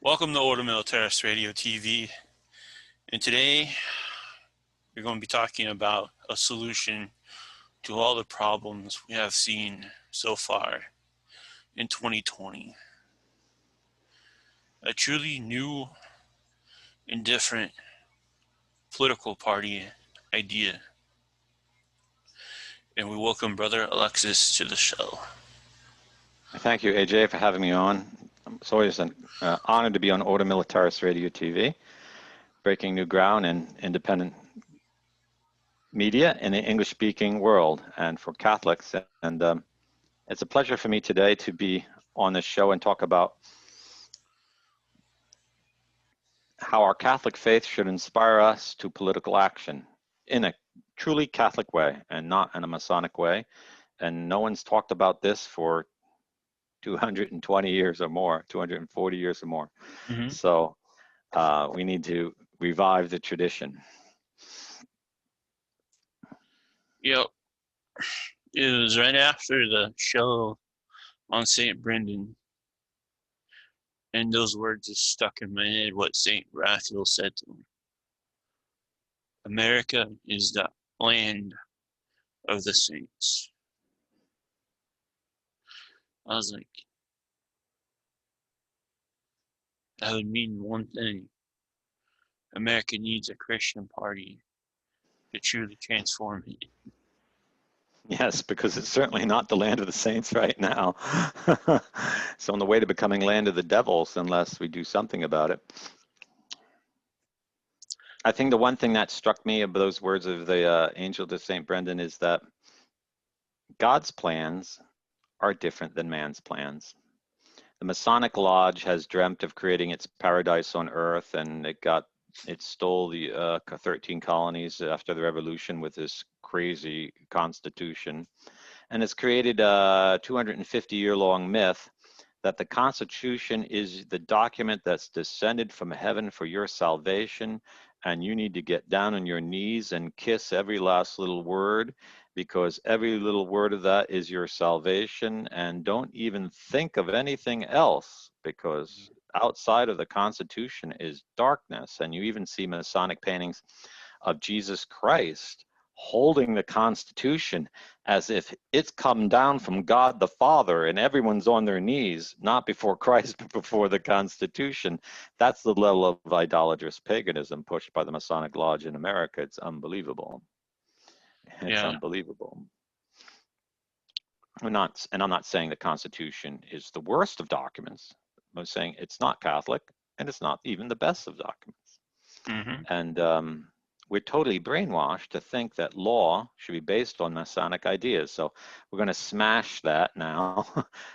Welcome to Order Militaris Radio TV, and today we're going to be talking about a solution to all the problems we have seen so far in 2020. A truly new and different political party idea. And we welcome Brother Alexis to the show. Thank you, AJ, for having me on. It's always an honor to be on Order Militaris Radio TV, breaking new ground in independent media in the English-speaking world and for Catholics. And it's a pleasure for me today to be on this show and talk about how our Catholic faith should inspire us to political action in a truly Catholic way and not in a Masonic way. And no one's talked about this for 220 years or more, 240 years or more. Mm-hmm. So we need to revive the tradition. Yep. It was right after the show on St. Brendan, and those words just stuck in my head, what St. Raphael said to him. America is the land of the saints. I was like, that would mean one thing. America needs a Christian party to truly transform it. Yes, because it's certainly not the land of the saints right now. So on the way to becoming land of the devils, unless we do something about it. I think the one thing that struck me of those words of the angel to St. Brendan is that God's plans are different than man's plans. The Masonic Lodge has dreamt of creating its paradise on earth, and it stole the 13 colonies after the revolution with this crazy constitution. And it's created a 250-year-long myth that the Constitution is the document that's descended from heaven for your salvation, and you need to get down on your knees and kiss every last little word, because every little word of that is your salvation, and don't even think of anything else, because outside of the Constitution is darkness. And you even see Masonic paintings of Jesus Christ holding the Constitution as if it's come down from God the Father and everyone's on their knees, not before Christ, but before the Constitution. That's the level of idolatrous paganism pushed by the Masonic Lodge in America. It's unbelievable. It's unbelievable. I'm not saying the Constitution is the worst of documents. I'm saying it's not Catholic, and it's not even the best of documents. Mm-hmm. And we're totally brainwashed to think that law should be based on Masonic ideas. So we're going to smash that now.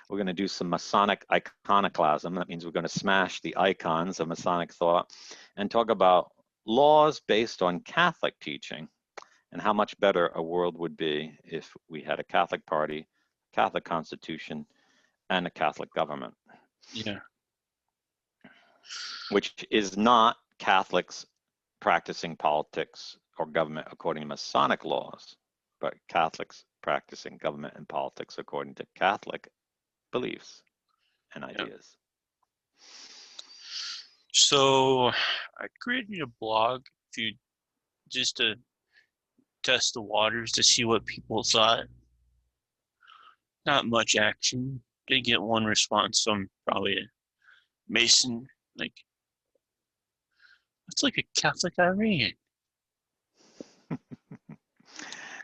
We're going to do some Masonic iconoclasm. That means we're going to smash the icons of Masonic thought and talk about laws based on Catholic teaching and how much better a world would be if we had a Catholic party, Catholic constitution, and a Catholic government. Yeah. Which is not Catholics practicing politics or government according to Masonic laws, but Catholics practicing government and politics according to Catholic beliefs and ideas. So I created a blog just to test the waters to see what people thought. Not much action. Did get one response from probably a Mason, like, it's like a Catholic Iranian.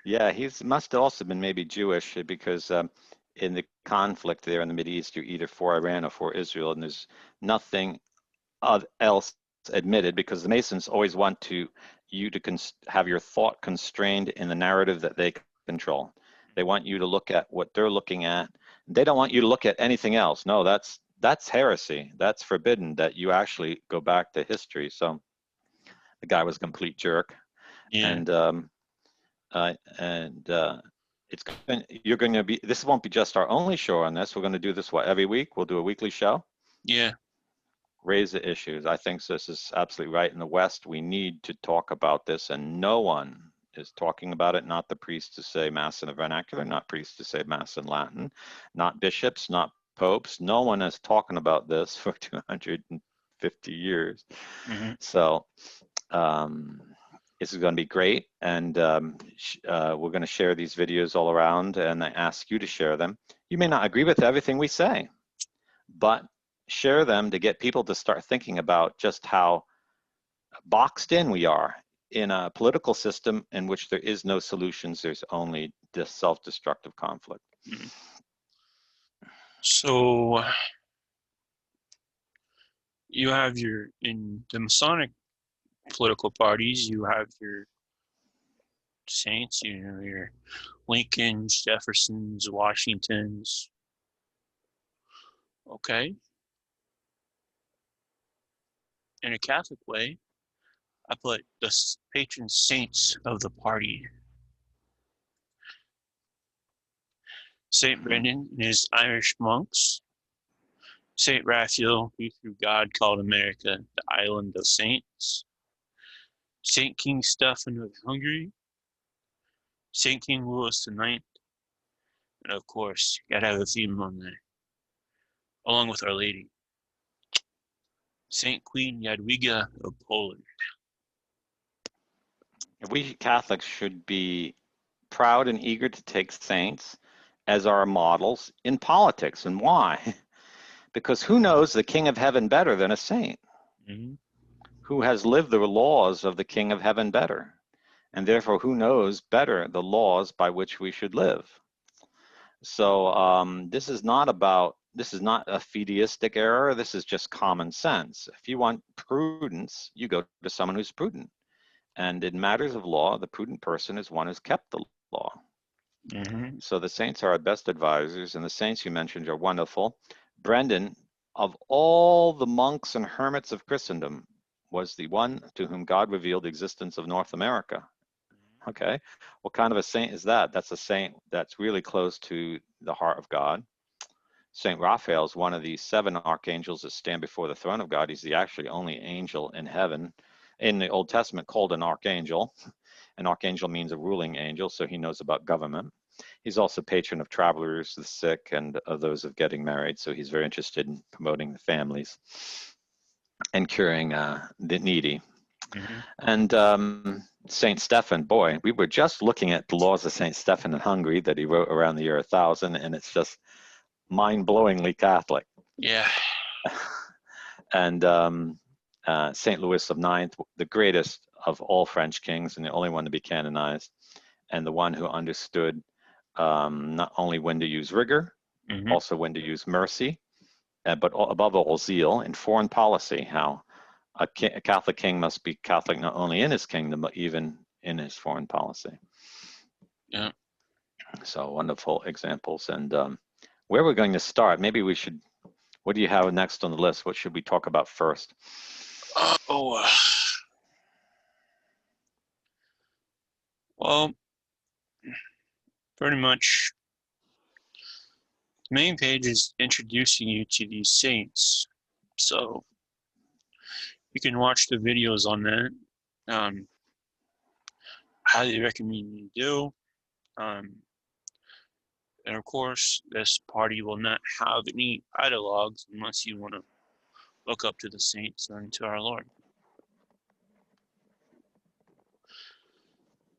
Yeah, he must have also been maybe Jewish, because in the conflict there in the Mideast, you're either for Iran or for Israel, and there's nothing else admitted, because the Masons always want you to have your thought constrained in the narrative that they control. They want you to look at what they're looking at. They don't want you to look at anything else. No, that's heresy. That's forbidden, that you actually go back to history. So the guy was a complete jerk. Yeah. You're going to be, this won't be just our only show on this. We're going to do this, every week? We'll do a weekly show? Yeah. Raise the issues. I think this is absolutely right. In the West, we need to talk about this, and no one is talking about it. Not the priests to say Mass in the vernacular, not priests to say Mass in Latin, not bishops, not popes. No one is talking about this for 250 50 years. Mm-hmm. So this is going to be great, and we're going to share these videos all around, and I ask you to share them. You may not agree with everything we say, but share them to get people to start thinking about just how boxed in we are in a political system in which there is no solutions, there's only this self-destructive conflict. Mm-hmm. So you have in the Masonic political parties, you have your saints, your Lincolns, Jeffersons, Washingtons. Okay. In a Catholic way, I put the patron saints of the party. Saint Brendan and his Irish monks. Saint Raphael, who through God called America the island of saints. Saint King Stephen of Hungary. Saint King Louis IX. And of course, you gotta have a theme on there, along with Our Lady. Saint Queen Jadwiga of Poland. We Catholics should be proud and eager to take saints as our models in politics. And why? Because who knows the King of Heaven better than a saint? Mm-hmm. Who has lived the laws of the King of Heaven better? And therefore, who knows better the laws by which we should live? So this is not a fideistic error. This is just common sense. If you want prudence, you go to someone who's prudent. And in matters of law, the prudent person is one who's kept the law. Mm-hmm. So the saints are our best advisors, and the saints you mentioned are wonderful. Brendan, of all the monks and hermits of Christendom, was the one to whom God revealed the existence of North America. Okay, what kind of a saint is that? That's a saint that's really close to the heart of God. Saint Raphael is one of the 7 archangels that stand before the throne of God. He's the actually only angel in heaven in the Old Testament called an archangel. An archangel means a ruling angel, so he knows about government. He's also patron of travelers, the sick, and of those of getting married, so he's very interested in promoting the families and curing the needy. Mm-hmm. And Saint Stephen, boy, we were just looking at the laws of Saint Stephen in Hungary that he wrote around the year 1000, and it's just mind-blowingly Catholic. Yeah. And Saint Louis of Ninth, the greatest of all French kings and the only one to be canonized, and the one who understood not only when to use rigor, Mm-hmm. also when to use mercy, but above all zeal in foreign policy, how a Catholic king must be Catholic not only in his kingdom, but even in his foreign policy. Yeah. So wonderful examples. And where we're going to start, maybe we should, what do you have next on the list? What should we talk about first? Well, pretty much the main page is introducing you to these saints. So you can watch the videos on that. Highly recommend you do. And of course, this party will not have any ideologues unless you want to look up to the saints and to our Lord.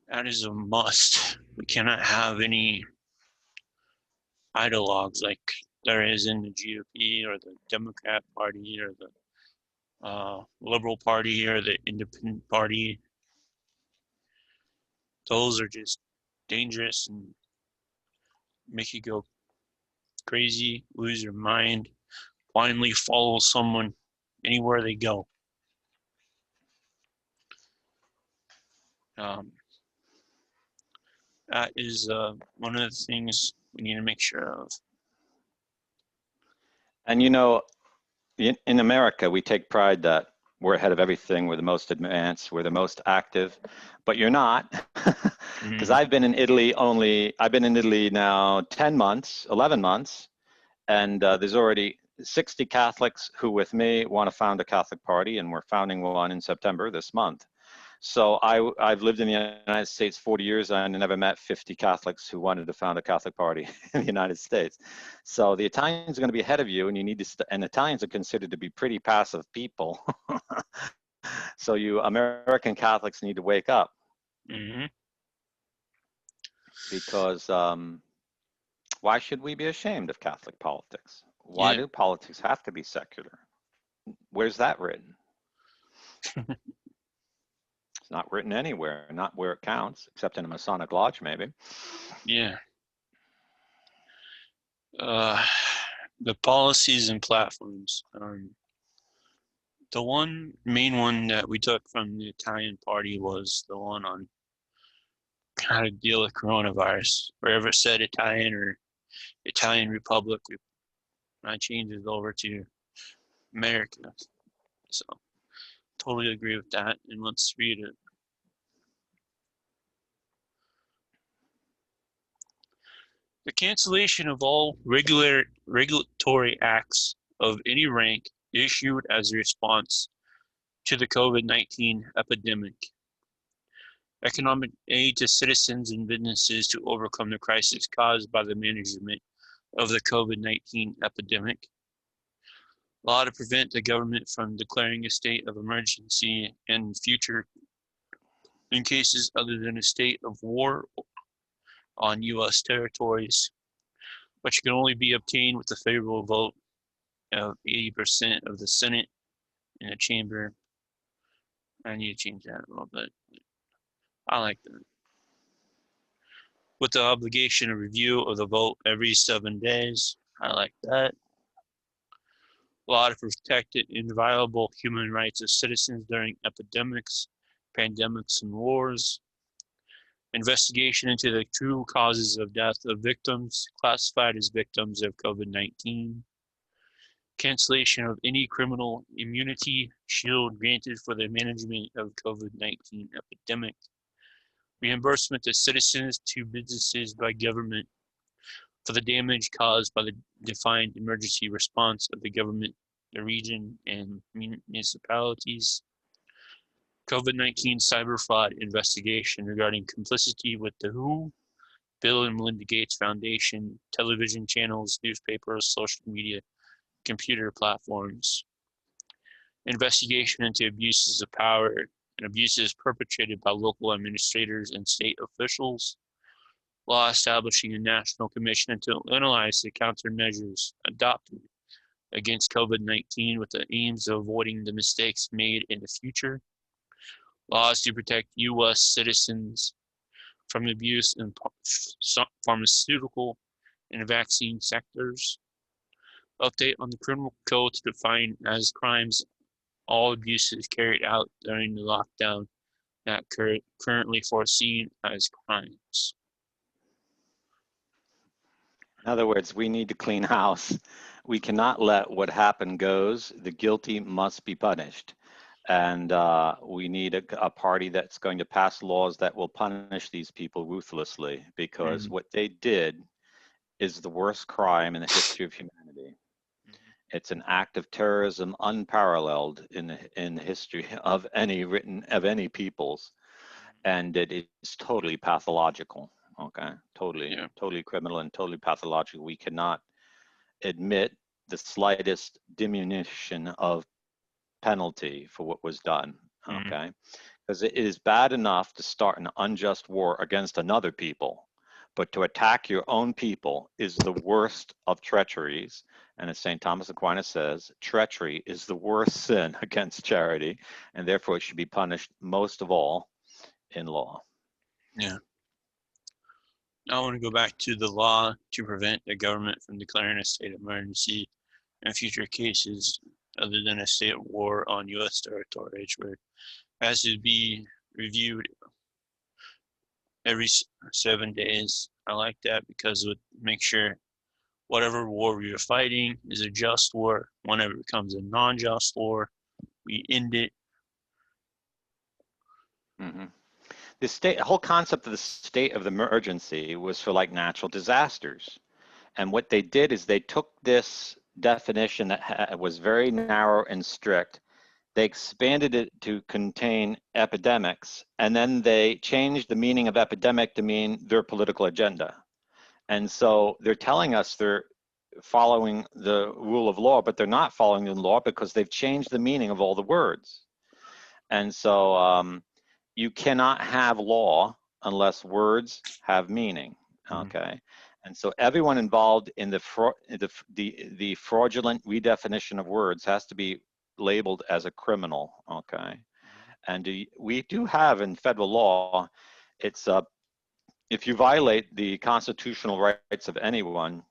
That is a must. We cannot have any ideologues like there is in the GOP or the Democrat Party or the Liberal Party or the Independent Party. Those are just dangerous and make you go crazy, lose your mind, blindly follow someone anywhere they go. That is one of the things we need to make sure of. And you know, in America, we take pride that we're ahead of everything. We're the most advanced. We're the most active. But you're not, because I've been in Italy now 10 months, 11 months, and there's already 60 Catholics who, with me, want to found a Catholic party, and we're founding one in September this month. So I've lived in the United States 40 years and I never met 50 Catholics who wanted to found a Catholic party in the United States. So the Italians are going to be ahead of you, and you need to. And Italians are considered to be pretty passive people. So you American Catholics need to wake up, Mm-hmm. because why should we be ashamed of Catholic politics? Why Yeah. do politics have to be secular? Where's that written? It's not written anywhere, not where it counts, except in a Masonic lodge, maybe. Yeah. The policies and platforms. The main one that we took from the Italian party was the one on how to deal with coronavirus. Wherever it said Italian or Italian Republic, I changed it over to America. So totally agree with that. And let's read it. The cancellation of all regulatory acts of any rank issued as a response to the COVID-19 epidemic. Economic aid to citizens and businesses to overcome the crisis caused by the management of the COVID-19 epidemic. Law to prevent the government from declaring a state of emergency in future in cases other than a state of war on U.S. territories, which can only be obtained with the favorable vote of 80% of the Senate in the chamber. I need to change that a little bit. I like that. With the obligation of review of the vote every 7 days. I like that. Law to protect the inviolable human rights of citizens during epidemics, pandemics, and wars. Investigation into the true causes of death of victims classified as victims of COVID-19. Cancellation of any criminal immunity shield granted for the management of COVID-19 epidemic. Reimbursement to citizens to businesses by government for the damage caused by the defined emergency response of the government, the region, and municipalities. COVID-19 cyber fraud investigation regarding complicity with the WHO, Bill and Melinda Gates Foundation, television channels, newspapers, social media, computer platforms. Investigation into abuses of power and abuses perpetrated by local administrators and state officials. Law establishing a national commission to analyze the countermeasures adopted against COVID-19 with the aims of avoiding the mistakes made in the future. Laws to protect U.S. citizens from abuse in pharmaceutical and vaccine sectors. Update on the criminal code to define as crimes all abuses carried out during the lockdown not currently foreseen as crimes. In other words, we need to clean house. We cannot let what happened goes. The guilty must be punished. And we need a party that's going to pass laws that will punish these people ruthlessly, because what they did is the worst crime in the history of humanity. It's an act of terrorism unparalleled in the history of any peoples, and it is totally pathological. Okay, totally criminal and totally pathological. We cannot admit the slightest diminution of penalty for what was done. Okay, because it is bad enough to start an unjust war against another people, but to attack your own people is the worst of treacheries. And as St. Thomas Aquinas says, treachery is the worst sin against charity, and therefore it should be punished most of all in law. Yeah. I want to go back to the law to prevent the government from declaring a state of emergency in future cases other than a state of war on U.S. territories, where it has to be reviewed every 7 days. I like that because it would make sure whatever war we are fighting is a just war. Whenever it becomes a non-just war, we end it. The whole concept of the state of emergency was for like natural disasters. And what they did is they took this definition that was very narrow and strict, They expanded it to contain epidemics, and then they changed the meaning of epidemic to mean their political agenda. And so they're telling us they're following the rule of law, but they're not following the law because they've changed the meaning of all the words. And so you cannot have law unless words have meaning. Okay. And so everyone involved in the fraudulent redefinition of words has to be labeled as a criminal. Okay. And we do have in federal law, it's if you violate the constitutional rights of anyone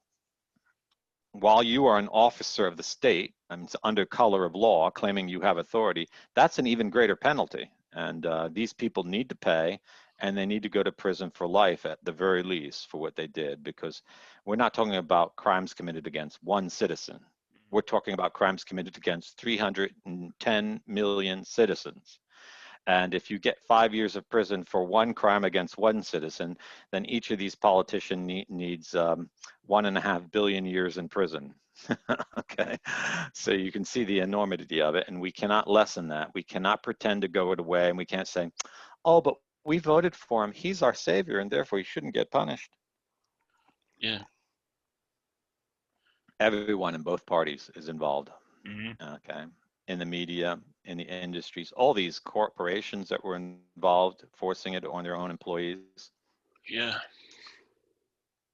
while you are an officer of the state, and it's under color of law, claiming you have authority, that's an even greater penalty. And these people need to pay, and they need to go to prison for life at the very least for what they did, because we're not talking about crimes committed against one citizen. We're talking about crimes committed against 310 million citizens. And if you get 5 years of prison for one crime against one citizen, then each of these politicians needs 1.5 billion years in prison. Okay, so you can see the enormity of it, and we cannot lessen that. We cannot pretend to go it away, and we can't say, oh, but we voted for him. He's our savior, and therefore he shouldn't get punished. Yeah. Everyone in both parties is involved. Mm-hmm. Okay, in the media, in the industries, all these corporations that were involved, forcing it on their own employees. Yeah.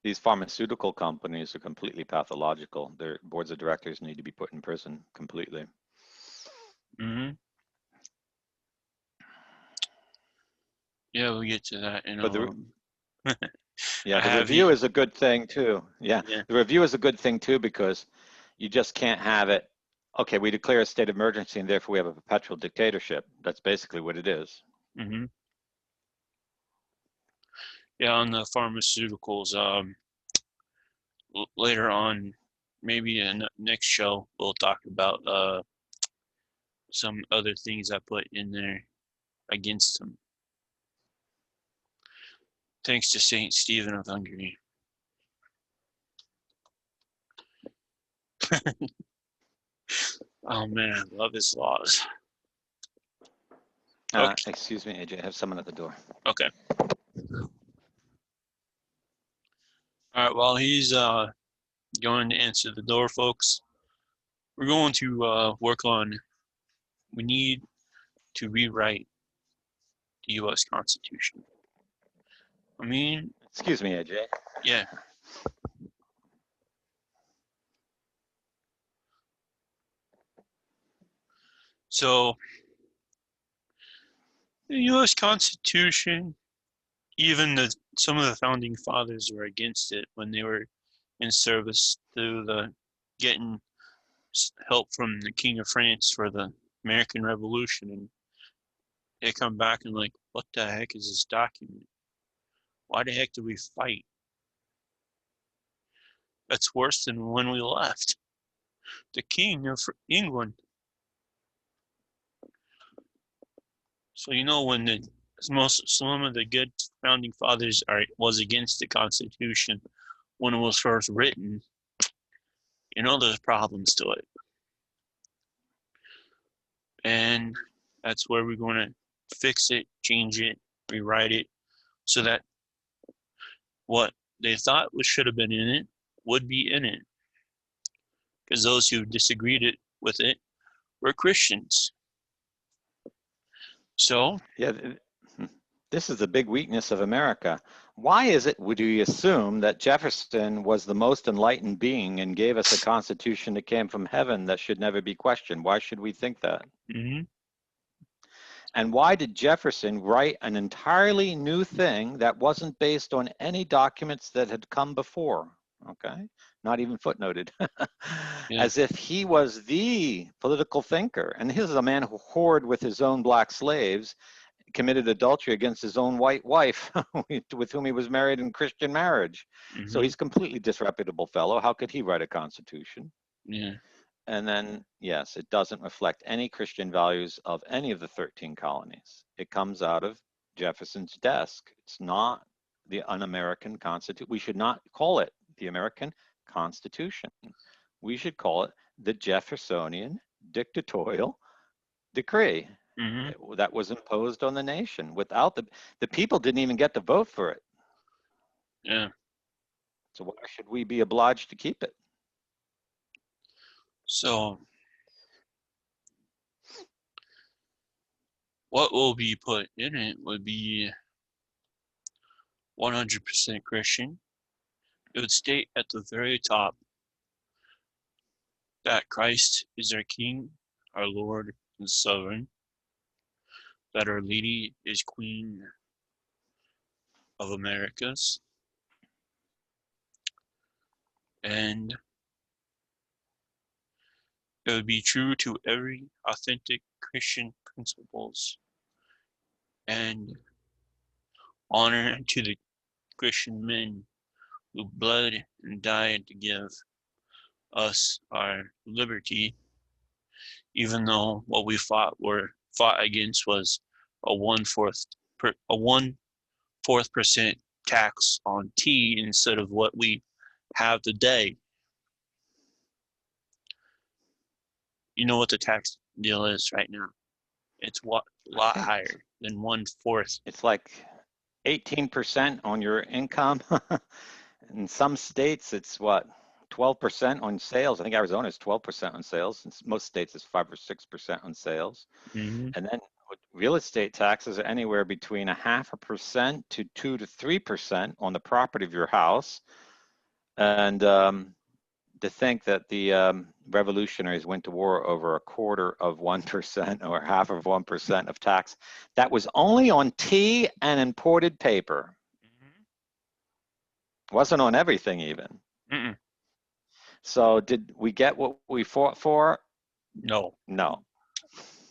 These pharmaceutical companies are completely pathological. Their boards of directors need to be put in prison completely. Mm-hmm. Yeah, we'll get to that in But I the have review you. is a good thing too. Yeah, Yeah. the review is a good thing too, because you just can't have it. Okay, we declare a state of emergency and therefore we have a perpetual dictatorship. That's basically what it is. Mm-hmm. Yeah, on the pharmaceuticals, later on, maybe in the next show, we'll talk about some other things I put in there against them. Thanks to Saint Stephen of Hungary. Oh man, I love his laws. Okay. Excuse me, AJ, I have someone at the door. Okay. All right. While he's going to answer the door, folks, we're going to work on. We need to rewrite the U.S. Constitution. I mean, Excuse me, AJ. yeah. So the U.S. Constitution, even some of the founding fathers were against it when they were in service through the getting help from the King of France for the American Revolution, and they come back and like, what the heck is this document? Why the heck do we fight? That's worse than when we left. The King of England. So when some of the good founding fathers was against the Constitution when it was first written, there's problems to it. And that's where we're going to fix it, change it, rewrite it, so that what they thought should have been in it would be in it. Because those who disagreed with it were Christians. So, Yeah, this is the big weakness of America. Why is it, would you assume that Jefferson was the most enlightened being and gave us a constitution that came from heaven that should never be questioned? Why should we think that? mm-hmm. And why did Jefferson write an entirely new thing that wasn't based on any documents that had come before? Okay, not even footnoted. Yeah. As if he was the political thinker. And here's a man who whored with his own black slaves, committed adultery against his own white wife with whom he was married in Christian marriage. Mm-hmm. So he's a completely disreputable fellow. How could he write a constitution? Yeah. And then, yes, it doesn't reflect any Christian values of any of the 13 colonies. It comes out of Jefferson's desk. It's not the un-American Constitution. We should not call it the American Constitution. We should call it the Jeffersonian dictatorial decree Hmm. that was imposed on the nation. Without the people didn't even get to vote for it. Yeah. So why should we be obliged to keep it? So what will be put in it would be 100% Christian. It would state at the very top that Christ is our King, our Lord and Sovereign, that Our Lady is Queen of Americas, and it would be true to every authentic Christian principles and honor to the Christian men who bled and died to give us our liberty, even though what we fought against was a 1/4% tax on tea instead of what we have today. You know what the tax deal is right now? It's a I lot think higher than 1/4. it's like 18% on your income. In some states, it's what, 12% on sales. I think Arizona is 12% on sales. In most states, it's 5 or 6% on sales. Mm-hmm. And then real estate taxes are anywhere between 0.5% to 2 to 3% on the property of your house. And to think that the revolutionaries went to war over 1/4% or 1/2% of tax, that was only on tea and imported paper. Wasn't on everything even. Mm-mm. So did we get what we fought for? No. No,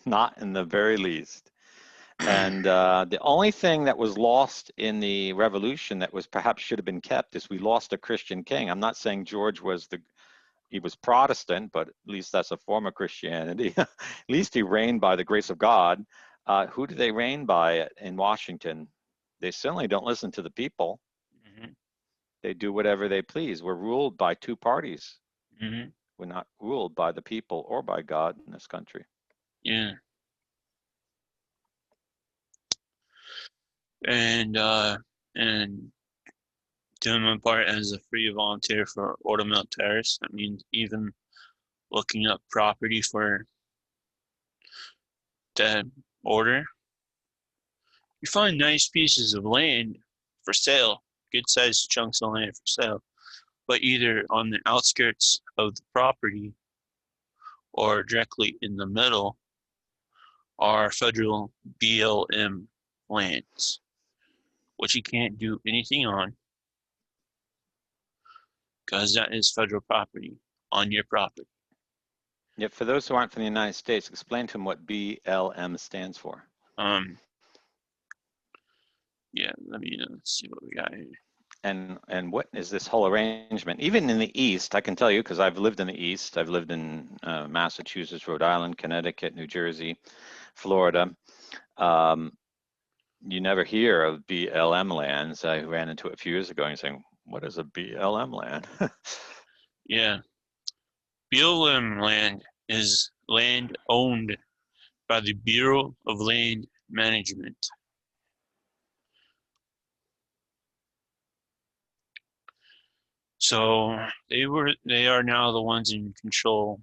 not in the very least. And the only thing that was lost in the revolution that was perhaps should have been kept is we lost a Christian king. I'm not saying George was he was Protestant, but at least that's a form of Christianity. At least he reigned by the grace of God. Who do they reign by in Washington? They certainly don't listen to the people. Mm-hmm. They do whatever they please. We're ruled by two parties. Mm-hmm. We're not ruled by the people or by God in this country. Yeah. And doing my part as a free volunteer for Ordo Militaris. That means even looking up property for the order. You find nice pieces of land for sale, good sized chunks of land for sale, but either on the outskirts of the property or directly in the middle are federal BLM lands, which you can't do anything on because that is federal property on your property. Yet for those who aren't from the United States, explain to them what BLM stands for. Um, yeah, let me let's see what we got here. And what is this whole arrangement? Even in the East, I can tell you because I've lived in the East. I've lived in Massachusetts, Rhode Island, Connecticut, New Jersey, Florida. You never hear of BLM lands. I ran into it a few years ago and saying, what is a BLM land? Yeah, BLM land is land owned by the Bureau of Land Management. So they are now the ones in control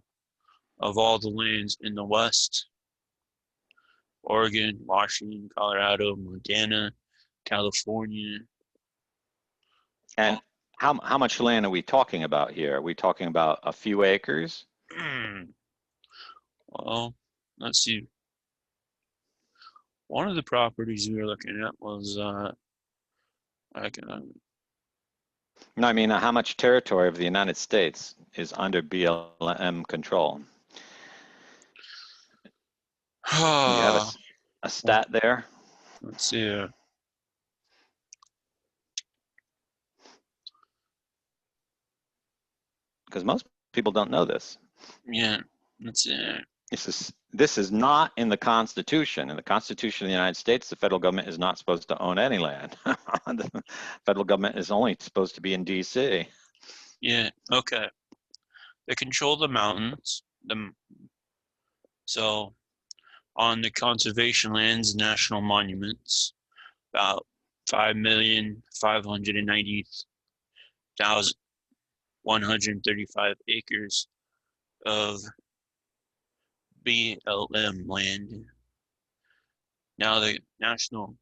of all the lands in the West, Oregon, Washington, Colorado, Montana, California. And how much land are we talking about here? Are we talking about a few acres? Well, let's see. One of the properties we were looking at was like No, I mean, how much territory of the United States is under BLM control? Do you have a stat there? let's see. Because most people don't know this. Yeah, let's see. This is not in the Constitution. In the Constitution of the United States, the federal government is not supposed to own any land. The federal government is only supposed to be in DC. Yeah, okay. They control the mountains. So On the conservation lands, national monuments, about 5,590,135 acres of BLM land. Now the national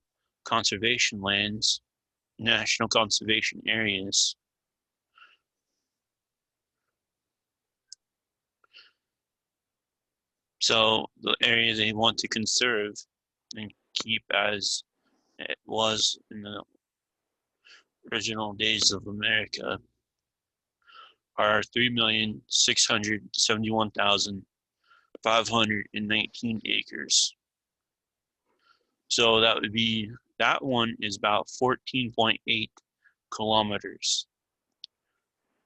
conservation lands, national conservation areas. So the area they want to conserve and keep as it was in the original days of America are 3,671,519 acres. So that one is about 14.8 kilometers.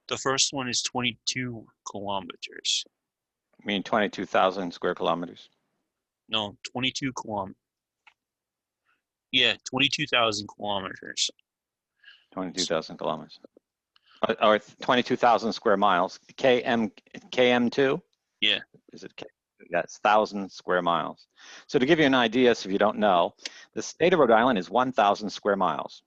The first one is 22 kilometers. I mean 22,000 square kilometers. No, 22 kilometers. Yeah, 22,000 kilometers. 22,000 kilometers. Or 22,000 square miles. KM2? Yeah. Is it K? That's 1,000 square miles. So to give you an idea, so if you don't know, the state of Rhode Island is 1,000 square miles.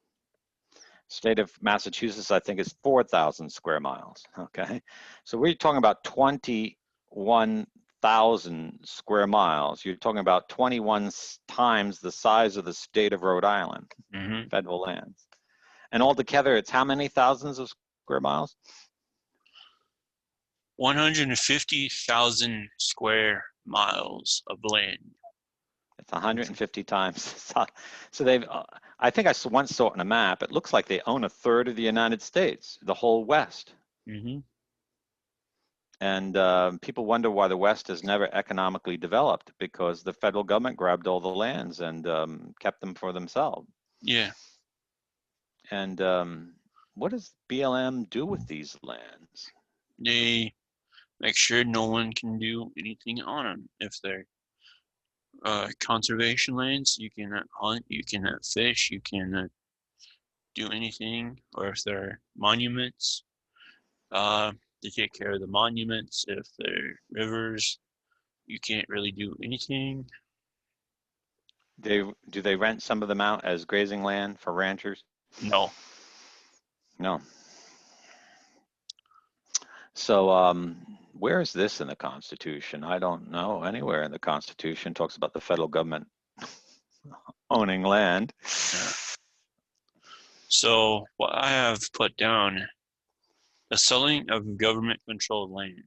State of Massachusetts, I think, is 4,000 square miles. Okay, so we're talking about 21,000 square miles. You're talking about 21 times the size of the state of Rhode Island, federal lands. And altogether, it's how many thousands of square miles? 150,000 square miles of land. It's 150 times. So they've, I think I once saw it on a map, it looks like they own a third of the United States, the whole West. And people wonder why the West has never economically developed, because the federal government grabbed all the lands and kept them for themselves. Yeah. And what does BLM do with these lands? They make sure no one can do anything on them. If they're conservation lands, you cannot hunt, you cannot fish, you cannot do anything. Or if they're monuments, they take care of the monuments. If they're rivers, you can't really do anything. Do they rent some of them out as grazing land for ranchers? No. No. So where is this in the Constitution? I don't know. Anywhere in the Constitution talks about the federal government owning land. Yeah. So what I have put down, the selling of government-controlled land.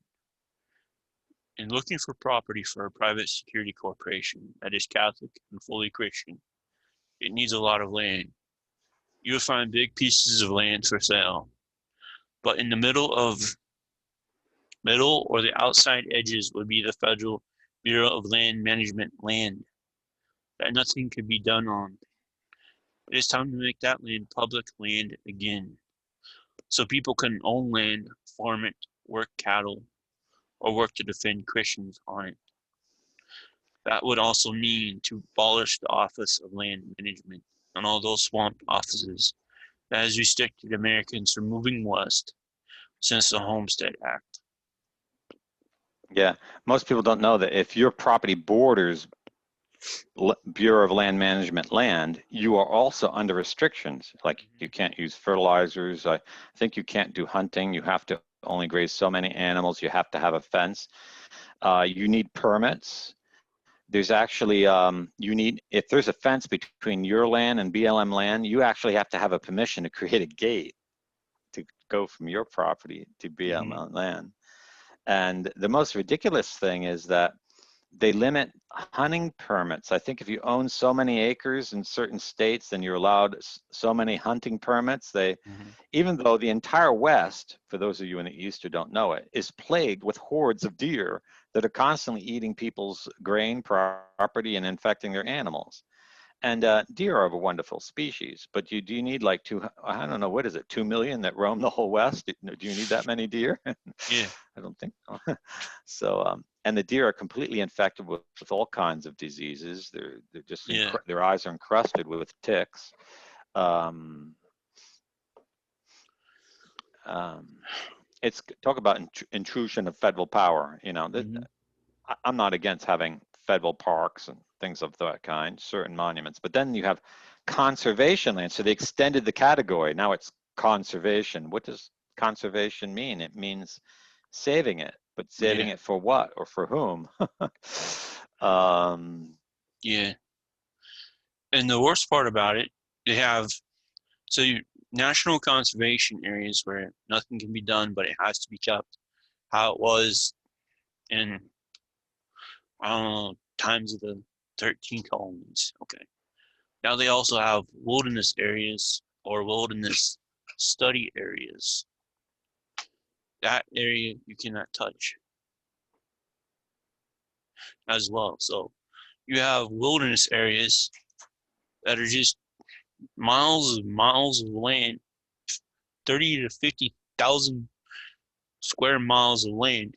In looking for property for a private security corporation that is Catholic and fully Christian, it needs a lot of land. You will find big pieces of land for sale, but in the middle or the outside edges would be the Federal Bureau of Land Management land that nothing could be done on. It is time to make that land public land again, so people can own land, farm it, work cattle, or work to defend Christians on it. That would also mean to abolish the Office of Land Management and all those swamp offices that has restricted Americans from moving west since the Homestead Act. Yeah, most people don't know that if your property borders Bureau of Land Management land, you are also under restrictions. Like you can't use fertilizers. I think you can't do hunting. You have to only graze so many animals. You have to have a fence. You need permits. There's actually, if there's a fence between your land and BLM land, you actually have to have a permission to create a gate to go from your property to BLM land. And the most ridiculous thing is that they limit hunting permits. I think if you own so many acres in certain states, then you're allowed so many hunting permits. Even though the entire West, for those of you in the East who don't know it, is plagued with hordes of deer that are constantly eating people's grain, property, and infecting their animals. And deer are a wonderful species, but do you need like I don't know, what is it, 2 million that roam the whole West? Do you need that many deer? Yeah. I don't think so. So, and the deer are completely infected with all kinds of diseases. They're just, their eyes are encrusted with ticks. It's talk about intrusion of federal power. You know, I'm not against having federal parks and things of that kind, certain monuments. But then you have conservation land. So they extended the category. Now it's conservation. What does conservation mean? It means saving it, but saving Yeah. it for what or for whom? um, Yeah. And the worst part about it, they have national conservation areas where nothing can be done, but it has to be kept how it was in, I don't know, times of the 13 colonies. Okay. Now they also have wilderness areas or wilderness study areas. That area you cannot touch as well. So you have wilderness areas that are just miles and miles of land, 30 to 50,000 square miles of land,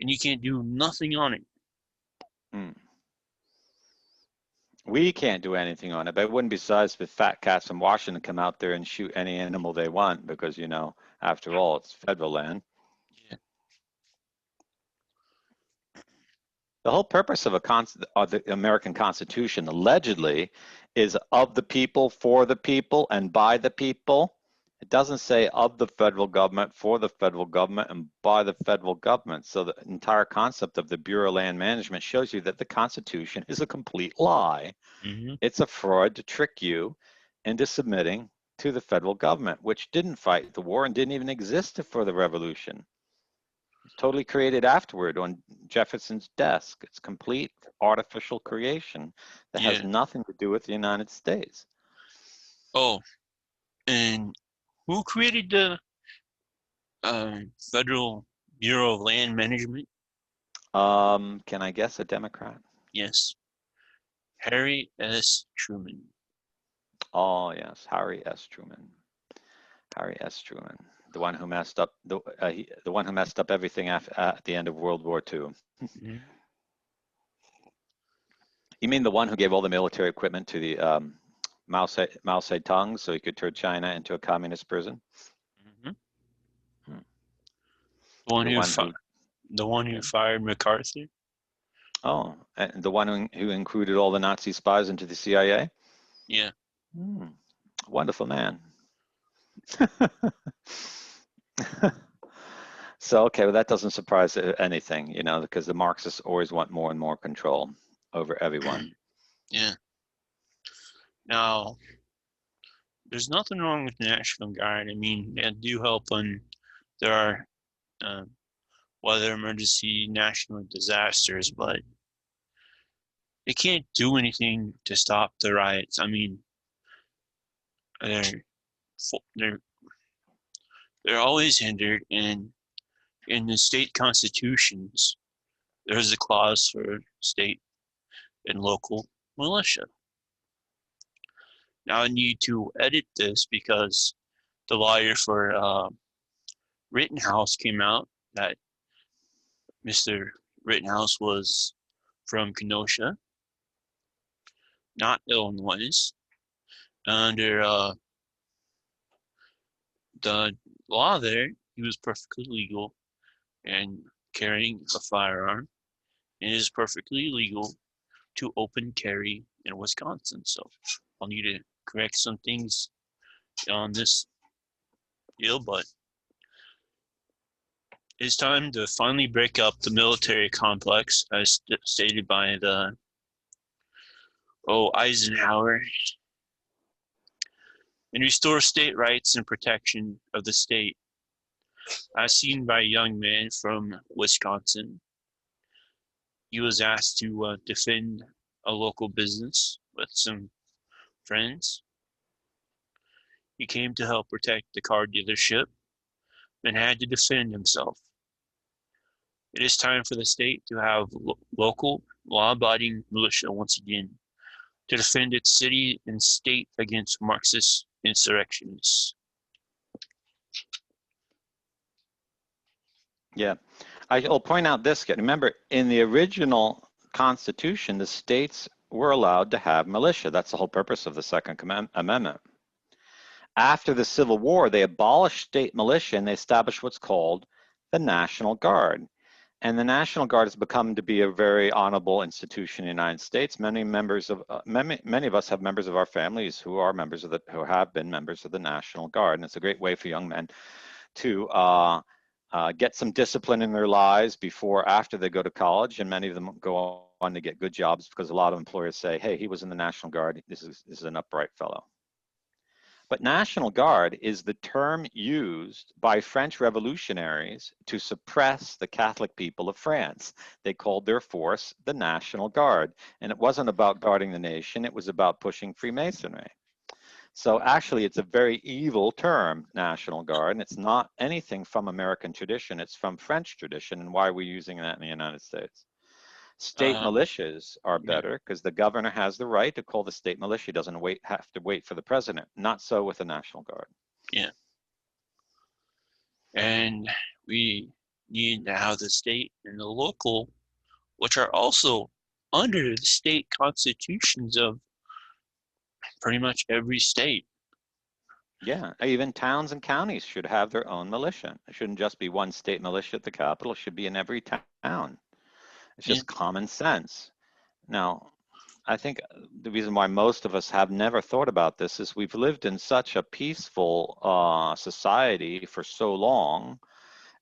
and you can't do nothing on it. hmm. We can't do anything on it, but it wouldn't be surprised if fat cats in Washington come out there and shoot any animal they want because, you know, after all, it's federal land. Yeah. The whole purpose of the American Constitution, allegedly, is of the people, for the people, and by the people. It doesn't say of the federal government, for the federal government, and by the federal government. So the entire concept of the Bureau of Land Management shows you that the Constitution is a complete lie. Mm-hmm. It's a fraud to trick you into submitting to the federal government, which didn't fight the war and didn't even exist for the revolution. It's totally created afterward on Jefferson's desk. It's complete artificial creation that has Yeah. nothing to do with the United States. Oh, and who created the Federal Bureau of Land Management? Can I guess a Democrat? Yes, Harry S. Truman. Oh yes, Harry S. Truman. Harry S. Truman, the one who messed up the one who messed up everything at the end of World War II. Mm-hmm. You mean the one who gave all the military equipment to the Mao Zedong so he could turn China into a communist prison? Mm-hmm. Hmm. The one The who one who, yeah. fired MacArthur. Oh, and the one who included all the Nazi spies into the CIA? Yeah. Hmm. Wonderful man. So, okay, well, that doesn't surprise anything, you know, because the Marxists always want more and more control over everyone. Yeah. Now, there's nothing wrong with the National Guard. I mean, they do help when there are uh, weather emergency, national disasters, but they can't do anything to stop the riots. I mean, they're they're they're always hindered, and in the state constitutions, there's a clause for state and local militia. Now I need to edit this because the lawyer for Rittenhouse came out that Mr. Rittenhouse was from Kenosha, not Illinois. Under the law there, he was perfectly legal and carrying a firearm. It is perfectly legal to open carry in Wisconsin. So I'll need to correct some things on this deal, but it's time to finally break up the military complex as stated by the Eisenhower and restore state rights and protection of the state as seen by a young man from Wisconsin. He was asked to defend a local business with some friends. He came to help protect the car dealership and had to defend himself. It is time for the state to have local law-abiding militia once again to defend its city and state against Marxist insurrectionists. Yeah, I'll point out this. Remember, in the original Constitution, the states were allowed to have militia. That's the whole purpose of the Second Amendment. After the Civil War, they abolished state militia and they established what's called the National Guard. And the National Guard has become to be a very honorable institution in the United States. Many of us have members of our families who have been members of the National Guard, and it's a great way for young men to get some discipline in their lives after they go to college, and many of them go on to get good jobs because a lot of employers say, hey, he was in the National Guard, this is an upright fellow. But National Guard is the term used by French revolutionaries to suppress the Catholic people of France. They called their force the National Guard, and it wasn't about guarding the nation, it was about pushing Freemasonry. So actually, it's a very evil term, National Guard, and it's not anything from American tradition, it's from French tradition, and why are we using that in the United States? State Um, militias are yeah, better because the governor has the right to call the state militia. He doesn't have to wait for the president. Not so with the National Guard. yeah. And we need to have the state and the local, which are also under the state constitutions of pretty much every state. Yeah, even towns and counties should have their own militia. It shouldn't just be one state militia at the capital. It should be in every town. It's Yeah. just common sense. Now, I think the reason why most of us have never thought about this is we've lived in such a peaceful society for so long,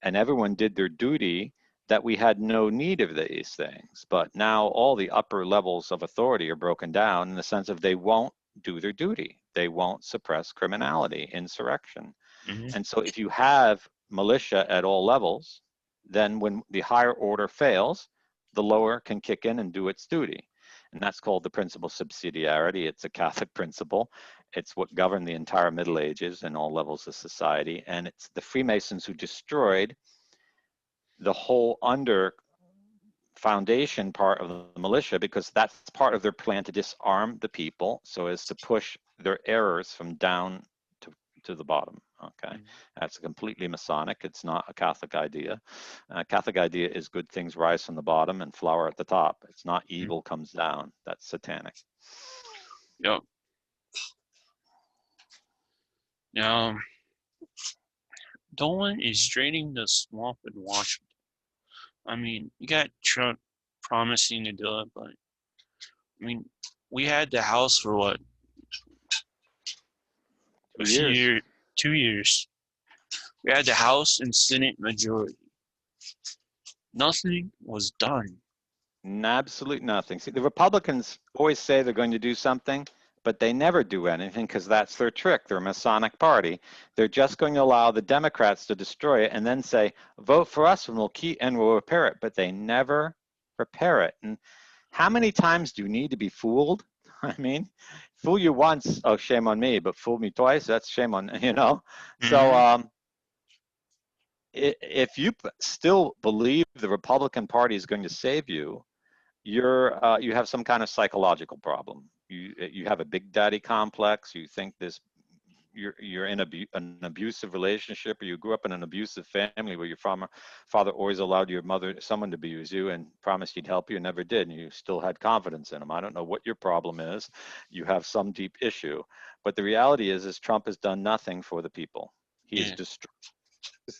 and everyone did their duty that we had no need of these things. But now all the upper levels of authority are broken down in the sense of they won't do their duty. They won't suppress criminality, insurrection. Hmm. And so if you have militia at all levels, then when the higher order fails, the lower can kick in and do its duty. And that's called the principle of subsidiarity. It's a Catholic principle. It's what governed the entire Middle Ages and all levels of society. And it's the Freemasons who destroyed the whole under foundation part of the militia because that's part of their plan to disarm the people so as to push their errors from down to the bottom. Okay, that's completely Masonic. It's not a Catholic idea. Catholic idea is good things rise from the bottom and flower at the top. It's not evil comes down. That's satanic. Yep. Now, Dolan is draining the swamp in Washington. I mean, you got Trump promising to do it, but I mean, we had the House for what, a 2 few years. years, 2 years. We had the House and Senate majority. Nothing was done. Absolutely nothing. See, the Republicans always say they're going to do something, but they never do anything because that's their trick. They're a Masonic party. They're just going to allow the Democrats to destroy it and then say, vote for us and we'll repair it. But they never repair it. And how many times do you need to be fooled? I mean, fool you once, oh, shame on me, but fool me twice, that's shame on, you know? So Mm-hmm. if you still believe the Republican Party is going to save you, you have some kind of psychological problem. You have a big daddy complex. You think you're in an abusive relationship, or you grew up in an abusive family where your father always allowed someone to abuse you and promised he'd help you and never did, and you still had confidence in him. I don't know what your problem is. You have some deep issue, but the reality is Trump has done nothing for the people. He has Yeah, destroyed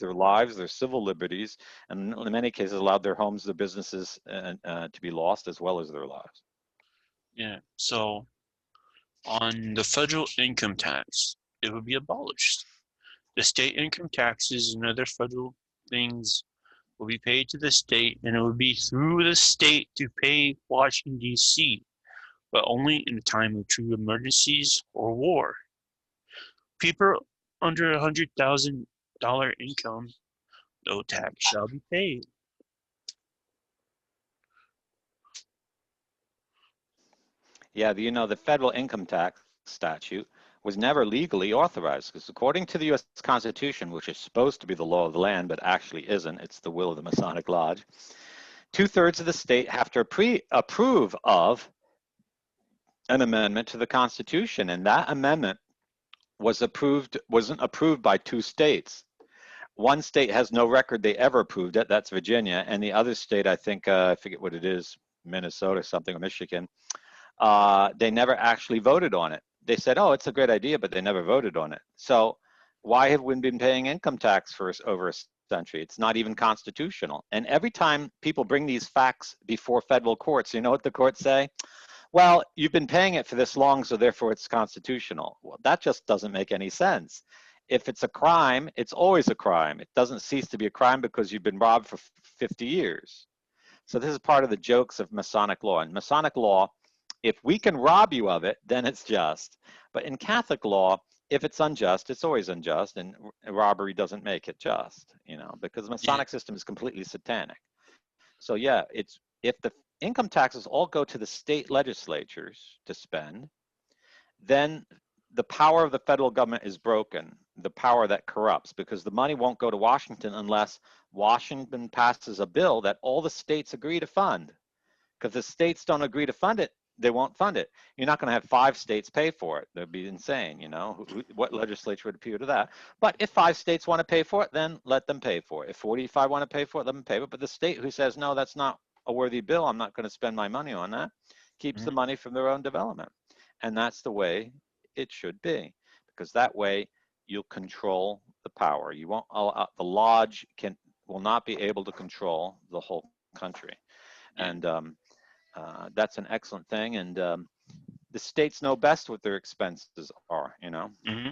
their lives, their civil liberties, and in many cases allowed their homes, their businesses to be lost as well as their lives. yeah. So on the federal income tax, it would be abolished. The state income taxes and other federal things will be paid to the state, and it would be through the state to pay Washington, D.C., but only in a time of true emergencies or war. People under $100,000 income, no tax shall be paid. Yeah, the federal income tax statute was never legally authorized because according to the U.S. Constitution, which is supposed to be the law of the land, but actually isn't, it's the will of the Masonic Lodge, 2/3 of the state have to approve of an amendment to the Constitution, and that amendment wasn't approved by 2 states. One state has no record they ever approved it, that's Virginia, and the other state, I think, I forget what it is, Minnesota something, or Michigan, they never actually voted on it. They said, oh, it's a great idea, but they never voted on it. So why have we been paying income tax for over a century. It's not even constitutional. And every time people bring these facts before federal courts, you know what the courts say? Well, you've been paying it for this long, so therefore it's constitutional. Well, that just doesn't make any sense. If it's a crime, it's always a crime. It doesn't cease to be a crime because you've been robbed for 50 years. So this is part of the jokes of Masonic law. In Masonic law, if we can rob you of it, then it's just. But in Catholic law, if it's unjust, it's always unjust, and robbery doesn't make it just, you know, because the Yeah. Masonic system is completely satanic. So yeah, it's if the income taxes all go to the state legislatures to spend, then the power of the federal government is broken, the power that corrupts, because the money won't go to Washington unless Washington passes a bill that all the states agree to fund. Because if the states don't agree to fund it, they won't fund it. You're not going to have 5 states pay for it. That'd be insane, you know. What legislature would appeal to that? But if 5 states want to pay for it, then let them pay for it. If 45 want to pay for it, let them pay for it. But the state who says, no, that's not a worthy bill, I'm not going to spend my money on that, keeps the money from their own development. And that's the way it should be, because that way you'll control the power. You won't allow, the lodge will not be able to control the whole country. Yeah. And that's an excellent thing. And the states know best what their expenses are, you know. Mm-hmm.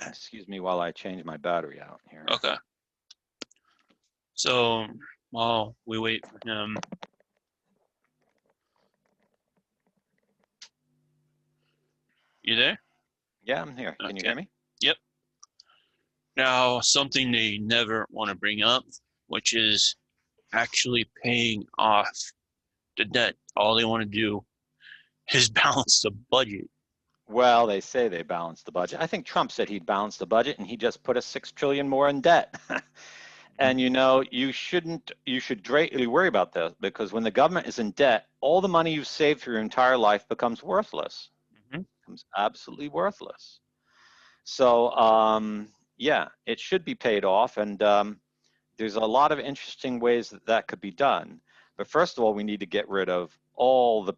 Excuse me while I change my battery out here. Okay. So while we wait for him, you there? Yeah, I'm here. Can you Okay. hear me? Yep. Now, something they never want to bring up, which is actually paying off the debt. All they want to do is balance the budget. Well, they say they balanced the budget. I think Trump said he'd balance the budget, and he just put us 6 trillion more in debt. And you know, you should greatly worry about that, because when the government is in debt, all the money you've saved for your entire life becomes worthless. Mm-hmm. Becomes absolutely worthless. So yeah, it should be paid off, and there's a lot of interesting ways that that could be done. But first of all, we need to get rid of all the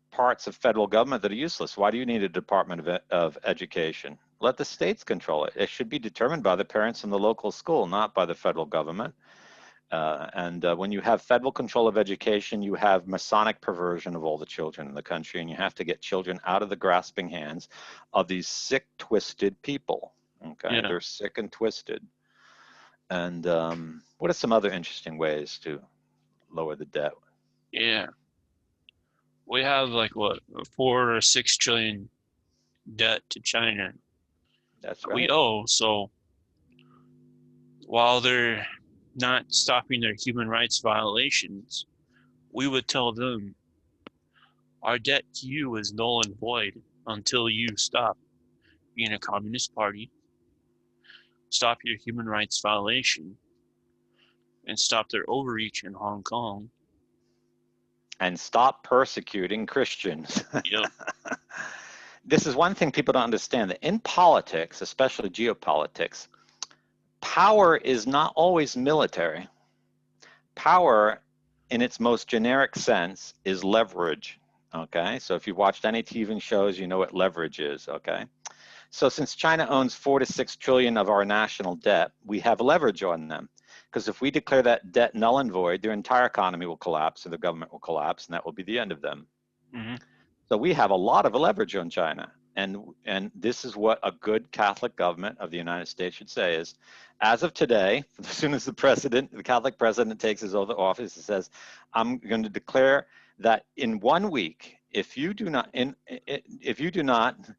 parts of federal government that are useless. Why do you need a Department of Education? Let the states control it. It should be determined by the parents in the local school, not by the federal government. When you have federal control of education, you have Masonic perversion of all the children in the country, and you have to get children out of the grasping hands of these sick, twisted people. Okay, Yeah. they're sick and twisted. And what are some other interesting ways to lower the debt? Yeah. We have like what, 4 or 6 trillion debt to China That's we right. owe. So while they're not stopping their human rights violations, we would tell them our debt to you is null and void until you stop being a communist party, stop your human rights violation, and stop their overreach in Hong Kong. And stop persecuting Christians. Yep. This is one thing people don't understand, that in politics, especially geopolitics, power is not always military. Power, in its most generic sense, is leverage. Okay, so if you've watched any TV shows, you know what leverage is. Okay, so since China owns 4 to 6 trillion of our national debt, we have leverage on them. Because if we declare that debt null and void, their entire economy will collapse, and the government will collapse, and that will be the end of them. Mm-hmm. So we have a lot of leverage on China. And this is what a good Catholic government of the United States should say is, as of today, as soon as the Catholic president takes his oath of office, he says, I'm going to declare that in 1 week, if you do not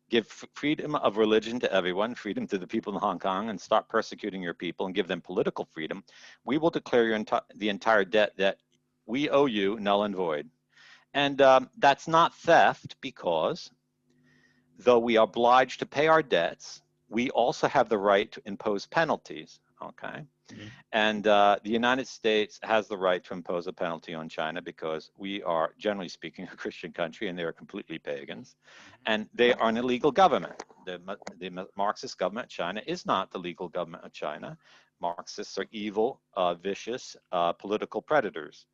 give freedom of religion to everyone, freedom to the people in Hong Kong, and stop persecuting your people and give them political freedom, we will declare the entire debt that we owe you null and void. And that's not theft, because though we are obliged to pay our debts, we also have the right to impose penalties, okay? Mm-hmm. And the United States has the right to impose a penalty on China, because we are, generally speaking, a Christian country, and they are completely pagans. And they are an illegal government. The Marxist government of China is not the legal government of China. Marxists are evil, vicious, political predators,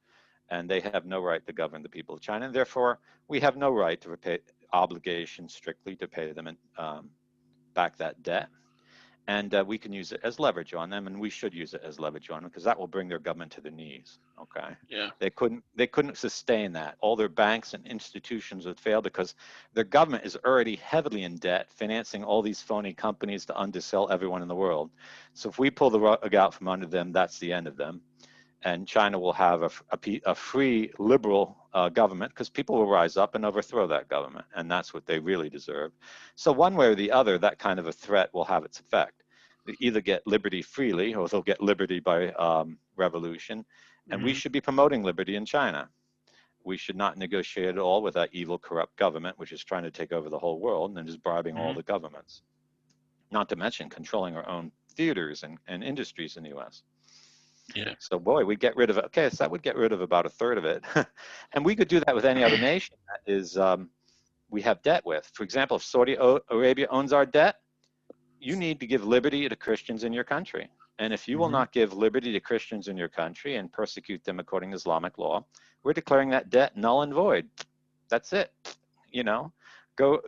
and they have no right to govern the people of China. And therefore, we have no right to repay obligation strictly to pay them back that debt. and we can use it as leverage on them, and we should use it as leverage on them because that will bring their government to their knees. Okay, Yeah. they couldn't sustain that. All their banks and institutions would fail because their government is already heavily in debt, financing all these phony companies to undersell everyone in the world. So if we pull the rug out from under them, that's the end of them. And China will have a free liberal government because people will rise up and overthrow that government, and that's what they really deserve. So one way or the other, that kind of a threat will have its effect. They either get liberty freely or they'll get liberty by revolution, and we Hmm. should be promoting liberty in China. We should not negotiate at all with that evil, corrupt government, which is trying to take over the whole world and is bribing all Hmm. the governments, not to mention controlling our own theaters and industries in the US. Yeah. So boy, we get rid of it. Okay, so that would get rid of about a third of it. And we could do that with any other nation that is we have debt with. For example, if Saudi Arabia owns our debt, you need to give liberty to Christians in your country. And if you will Hmm. not give liberty to Christians in your country and persecute them according to Islamic law, we're declaring that debt null and void. That's it. You know, go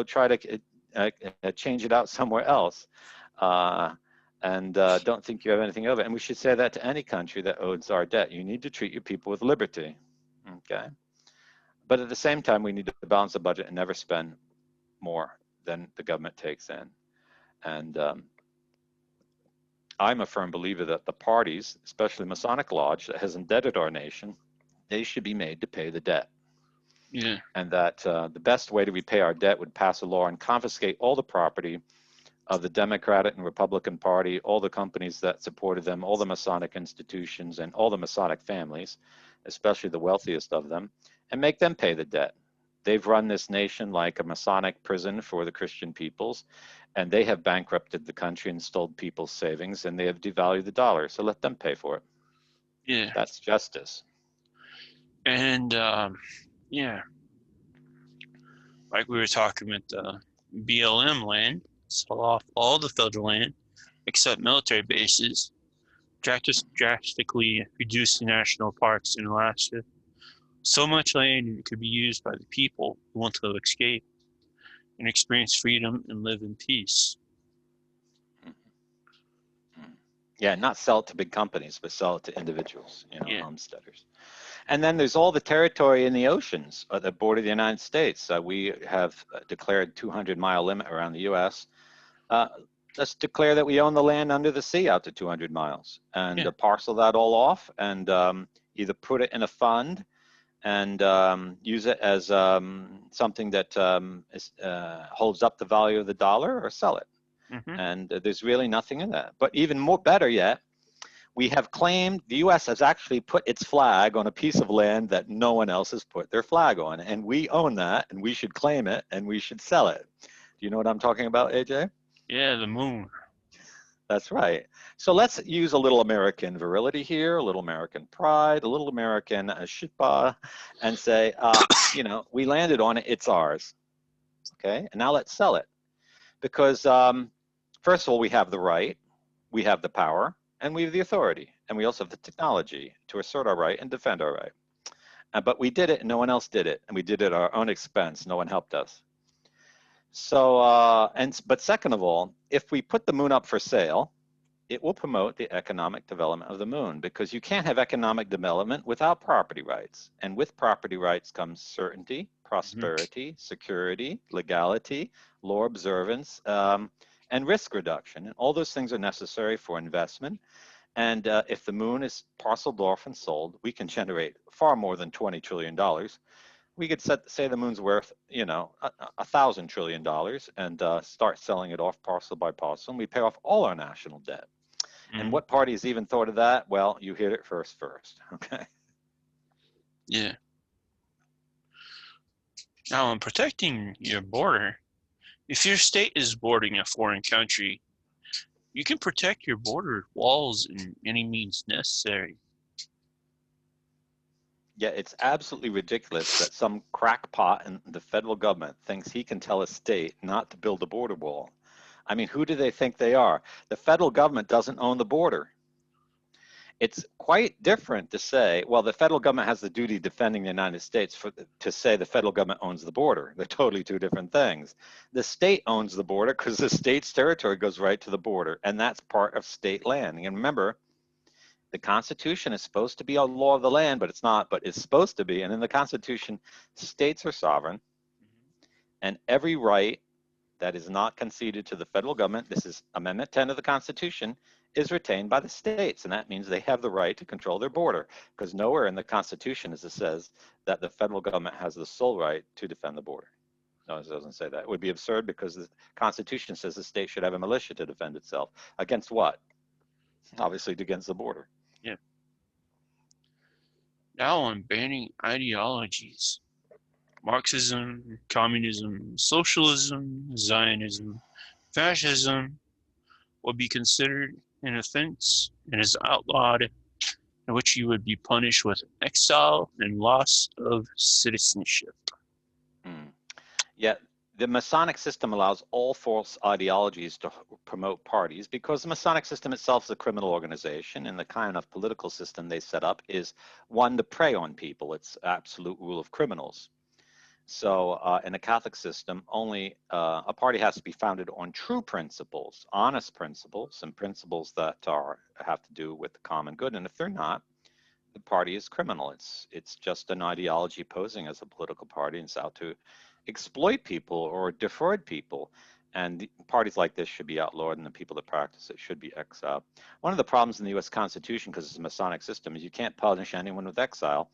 try to change it out somewhere else. Uh, and don't think you have anything over it. And we should say that to any country that owes our debt. You need to treat your people with liberty. Okay. But at the same time, we need to balance the budget and never spend more than the government takes in. And I'm a firm believer that the parties, especially Masonic Lodge, that has indebted our nation, they should be made to pay the debt. Yeah. And that the best way to repay our debt would pass a law and confiscate all the property of the Democratic and Republican Party, all the companies that supported them, all the Masonic institutions, and all the Masonic families, especially the wealthiest of them, and make them pay the debt. They've run this nation like a Masonic prison for the Christian peoples, and they have bankrupted the country and stole people's savings, and they have devalued the dollar. So let them pay for it. Yeah. That's justice. And yeah, like we were talking with the BLM land, sell off all the federal land except military bases, drastically reduce the national parks in Alaska. So much land could be used by the people who want to escape and experience freedom and live in peace. Yeah, not sell it to big companies, but sell it to individuals, Yeah. homesteaders. And then there's all the territory in the oceans that border the United States. We have declared 200-mile limit around the U.S. Uh, let's declare that we own the land under the sea out to 200 miles and Yeah. parcel that all off and either put it in a fund and use it as something that holds up the value of the dollar or sell it. Hmm. And there's really nothing in that. But even more better yet, we have claimed, the US has actually put its flag on a piece of land that no one else has put their flag on. And we own that, and we should claim it, and we should sell it. Do you know what I'm talking about, AJ? Yeah, the moon. That's right. So let's use a little American virility here, a little American pride, a little American shitba, and say, we landed on it, it's ours. Okay, and now let's sell it. Because first of all, we have the right, we have the power, and we have the authority, and we also have the technology to assert our right and defend our right. But we did it, and no one else did it, and we did it at our own expense. No one helped us. So, but second of all, if we put the moon up for sale, it will promote the economic development of the moon because you can't have economic development without property rights. And with property rights comes certainty, Hmm. prosperity, security, legality, law observance, and risk reduction. And all those things are necessary for investment. And if the moon is parceled off and sold, we can generate far more than $20 trillion. We could say the moon's worth, $1,000 trillion and start selling it off parcel by parcel, and we pay off all our national debt. And Hmm. what party's even thought of that? Well, you heard it first, okay? Yeah. Now, in protecting your border, if your state is bordering a foreign country, you can protect your border walls in any means necessary. Yeah, it's absolutely ridiculous that some crackpot in the federal government thinks he can tell a state not to build a border wall. I mean, who do they think they are? The federal government doesn't own the border. It's quite different to say, well, the federal government has the duty defending the United States to say the federal government owns the border. They're totally two different things. The state owns the border because the state's territory goes right to the border, and that's part of state land. And remember, the Constitution is supposed to be a law of the land, but it's not, but it's supposed to be. And in the Constitution, states are sovereign, and every right that is not conceded to the federal government, this is Amendment 10 of the Constitution, is retained by the states. And that means they have the right to control their border, because nowhere in the Constitution as it says that the federal government has the sole right to defend the border. No, it doesn't say that. It would be absurd because the Constitution says the state should have a militia to defend itself. Against what? Obviously against the border. Yeah. Now on banning ideologies. Marxism, communism, socialism, Zionism, fascism will be considered an offense and is outlawed, in which you would be punished with exile and loss of citizenship. Yet the Masonic system allows all false ideologies to promote parties because the Masonic system itself is a criminal organization, and the kind of political system they set up is one to prey on people. It's absolute rule of criminals. So in a Catholic system, only a party has to be founded on true principles, honest principles, and principles that have to do with the common good. And if they're not, the party is criminal. It's just an ideology posing as a political party, and it's out to exploit people or defraud people. And parties like this should be outlawed, and the people that practice it should be exiled. One of the problems in the U.S. Constitution, because it's a Masonic system, is you can't punish anyone with exile.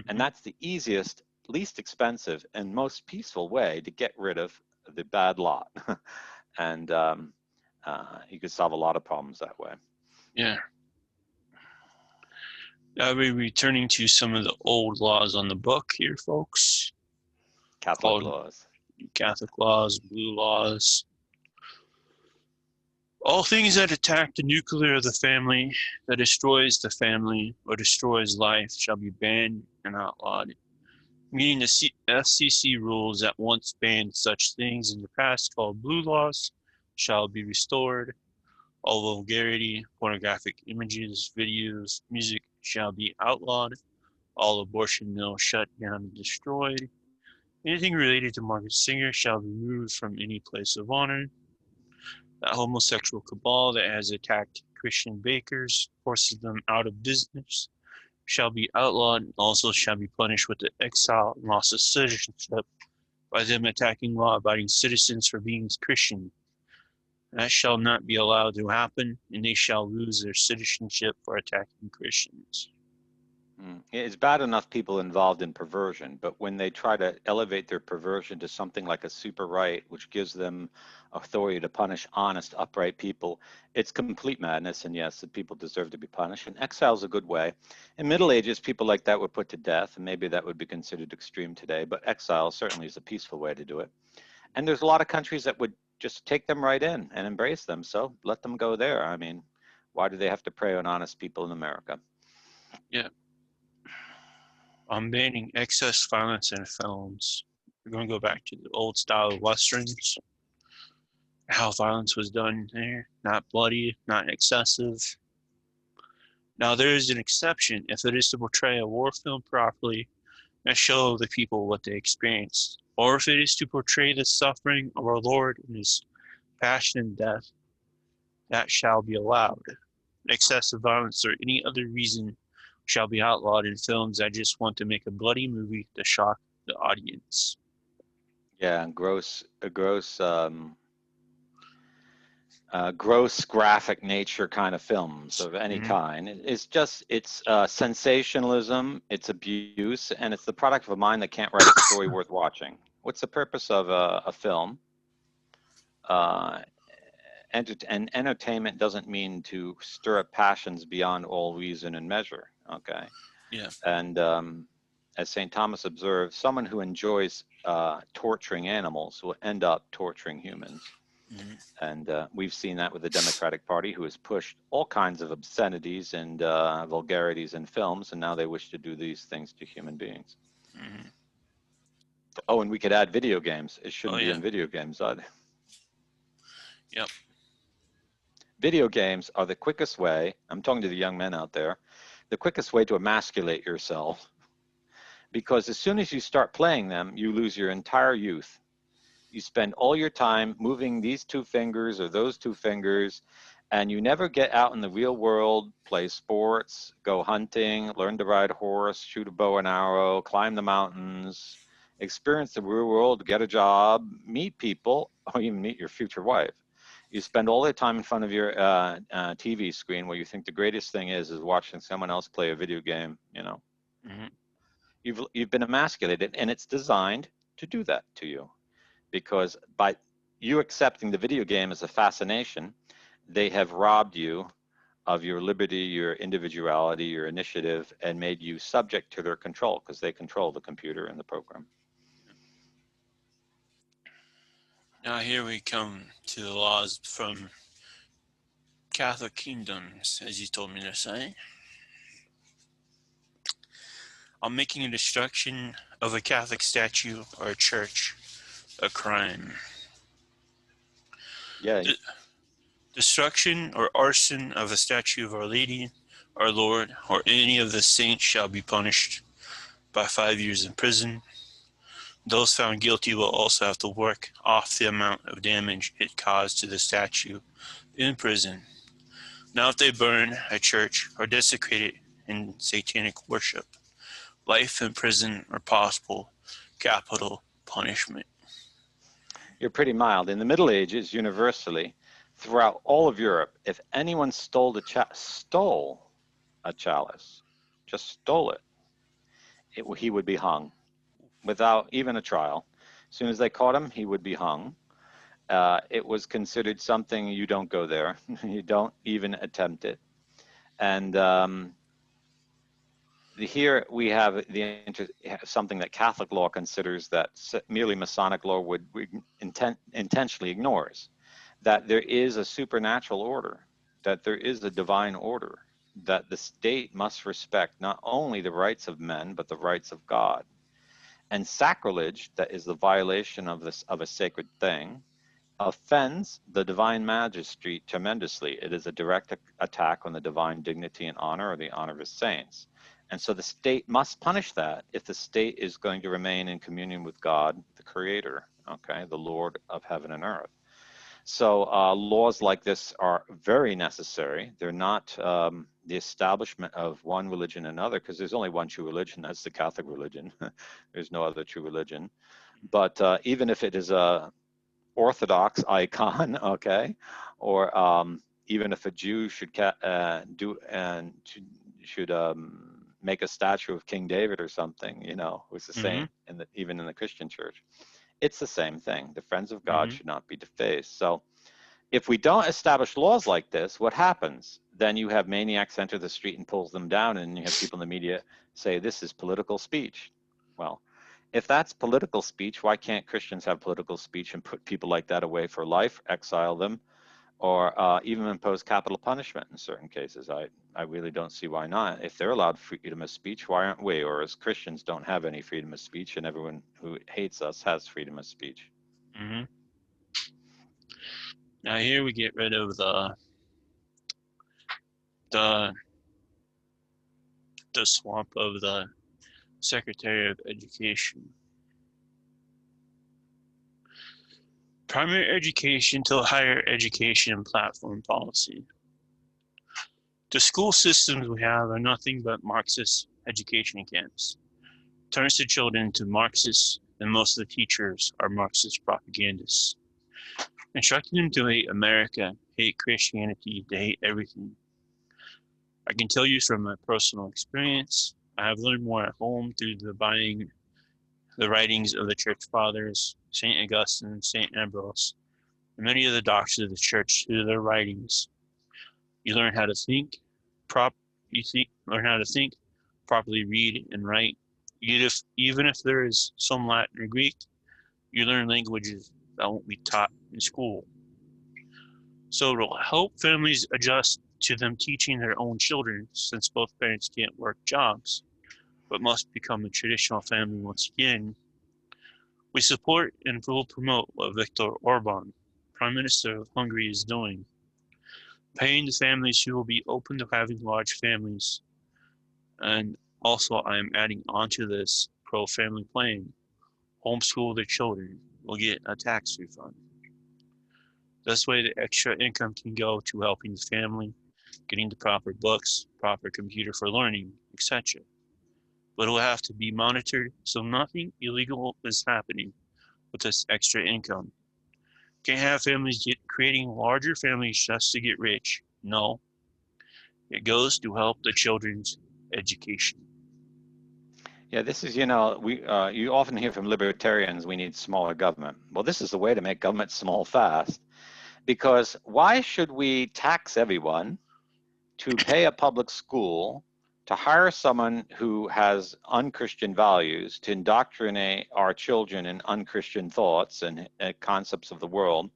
And that's the easiest, least expensive, and most peaceful way to get rid of the bad lot. And you could solve a lot of problems that way. Yeah. I'll be returning to some of the old laws on the book here, folks. Catholic laws. Catholic laws, blue laws. All things that attack the nuclear of the family, that destroys the family or destroys life, shall be banned and outlawed. Meaning the FCC rules that once banned such things in the past called blue laws shall be restored. All vulgarity, pornographic images, videos, music shall be outlawed. All abortion mills shut down and destroyed. Anything related to Margaret Singer shall be removed from any place of honor. That homosexual cabal that has attacked Christian bakers, forces them out of business, shall be outlawed and also shall be punished with the exile and loss of citizenship by them attacking law-abiding citizens for being Christian. That shall not be allowed to happen, and they shall lose their citizenship for attacking Christians. It's bad enough people involved in perversion, but when they try to elevate their perversion to something like a super right, which gives them authority to punish honest, upright people, it's complete madness. And yes, the people deserve to be punished. And exile is a good way. In Middle Ages, people like that were put to death, and maybe that would be considered extreme today, but exile certainly is a peaceful way to do it. And there's a lot of countries that would just take them right in and embrace them. So let them go there. I mean, why do they have to prey on honest people in America? Yeah. On banning excess violence in films. We're going to go back to the old style of Westerns. How violence was done there. Not bloody, not excessive. Now there is an exception if it is to portray a war film properly and show the people what they experienced, or if it is to portray the suffering of our Lord in his passion and death, that shall be allowed. Excessive violence or any other reason shall be outlawed in films that just want to make a bloody movie to shock the audience. Yeah, and gross graphic nature kind of films of any kind. It's sensationalism, it's abuse, and it's the product of a mind that can't write a story worth watching. What's the purpose of a film? And entertainment doesn't mean to stir up passions beyond all reason and measure. Okay. Yeah. And as St. Thomas observed, someone who enjoys torturing animals will end up torturing humans. And we've seen that with the Democratic Party, who has pushed all kinds of obscenities and vulgarities in films, and now they wish to do these things to human beings. Oh, and we could add video games. It shouldn't be in video games, either. Yep. Video games are the quickest way, I'm talking to the young men out there, the quickest way to emasculate yourself. Because as soon as you start playing them, you lose your entire youth. You spend all your time moving these two fingers or those two fingers, and you never get out in the real world, play sports, go hunting, learn to ride a horse, shoot a bow and arrow, climb the mountains, experience the real world, get a job, meet people, or even meet your future wife. You spend all the time in front of your TV screen where you think the greatest thing is watching someone else play a video game, you know. Mm-hmm. You've been emasculated, and it's designed to do that to you. Because by you accepting the video game as a fascination, they have robbed you of your liberty, your individuality, your initiative, and made you subject to their control, because they control the computer and the program. Now here we come to the laws from Catholic kingdoms, as you told me to say. On making a destruction of a Catholic statue or a church a crime. Yeah. Destruction or arson of a statue of Our Lady, our Lord, or any of the saints shall be punished by 5 years in prison. Those found guilty will also have to work off the amount of damage it caused to the statue in prison. Now if they burn a church or desecrate it in satanic worship, life in prison or possible capital punishment. You're pretty mild. In the Middle Ages, universally, throughout all of Europe, if anyone stole a chalice, just stole it, he would be hung without even a trial. As soon as they caught him, he would be hung. It was considered something, you don't go there. You don't even attempt it. And here we have something that Catholic law considers that merely Masonic law would intentionally ignores, that there is a supernatural order, that there is a divine order, that the state must respect not only the rights of men, but the rights of God. And sacrilege, that is the violation of a sacred thing, offends the divine magistrate tremendously. It is a direct attack on the divine dignity and honor, or the honor of his saints. And so the state must punish that if the state is going to remain in communion with God, the Creator, okay, the Lord of heaven and earth. So laws like this are very necessary. They're not the establishment of one religion and another, because there's only one true religion. That's the Catholic religion. There's no other true religion. But even if it is a Orthodox icon, okay, or even if a Jew should make a statue of King David or something, you know, who's the same even in the Christian church. It's the same thing. The friends of God should not be defaced. So if we don't establish laws like this, what happens? Then you have maniacs enter the street and pulls them down, and you have people in the media say this is political speech. Well, if that's political speech, why can't Christians have political speech and put people like that away for life, exile them, or even impose capital punishment in certain cases? I really don't see why not. If they're allowed freedom of speech, why aren't we? Or as Christians don't have any freedom of speech, and everyone who hates us has freedom of speech. Now here we get rid of the swamp of the Secretary of Education. Primary education to higher education platform policy. The school systems we have are nothing but Marxist education camps. Turns the children to Marxists, and most of the teachers are Marxist propagandists. Instructing them to hate America, hate Christianity, to hate everything. I can tell you from my personal experience, I have learned more at home through the writings of the Church Fathers, St. Augustine, St. Ambrose, and many of the doctors of the Church through their writings. You learn how to think, learn how to think, properly read and write. Even if there is some Latin or Greek, you learn languages that won't be taught in school. So it'll help families adjust to them teaching their own children, since both parents can't work jobs, but must become a traditional family once again. We support and will promote what Viktor Orban, Prime Minister of Hungary, is doing. Paying the families who will be open to having large families. And also, I am adding onto this pro-family plan. Homeschool their children will get a tax refund. This way, the extra income can go to helping the family, getting the proper books, proper computer for learning, etc. But it will have to be monitored so nothing illegal is happening with this extra income. Can't have families creating larger families just to get rich. No, it goes to help the children's education. Yeah, this is, you often hear from libertarians, we need smaller government. Well, this is the way to make government small fast, because why should we tax everyone to pay a public school to hire someone who has unchristian values to indoctrinate our children in unchristian thoughts and concepts of the world,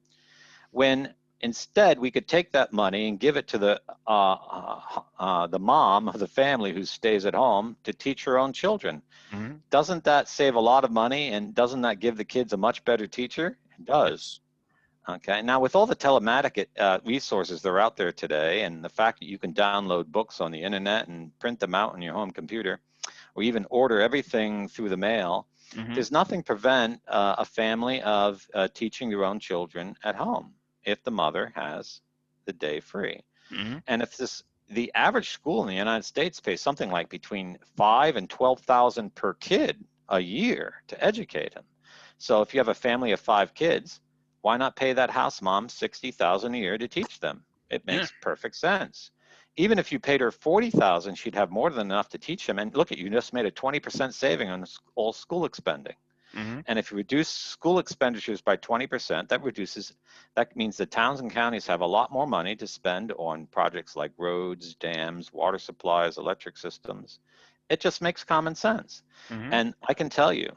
when instead we could take that money and give it to the mom of the family who stays at home to teach her own children? Mm-hmm. Doesn't that save a lot of money, and doesn't that give the kids a much better teacher? It does. Yes. Okay, now with all the telematic resources that are out there today, and the fact that you can download books on the internet and print them out on your home computer, or even order everything through the mail, Mm-hmm. there's nothing prevent a family of teaching their own children at home if the mother has the day free. Mm-hmm. And if the average school in the United States pays something like between 5 and 12,000 per kid a year to educate them. So if you have a family of 5 kids, why not pay that house mom 60,000 a year to teach them? It Yeah. makes perfect sense. Even if you paid her 40,000, she'd have more than enough to teach them. And look, you just made a 20% saving on all school expending. Mm-hmm. And if you reduce school expenditures by 20%, that means the towns and counties have a lot more money to spend on projects like roads, dams, water supplies, electric systems. It just makes common sense. Mm-hmm. And I can tell you,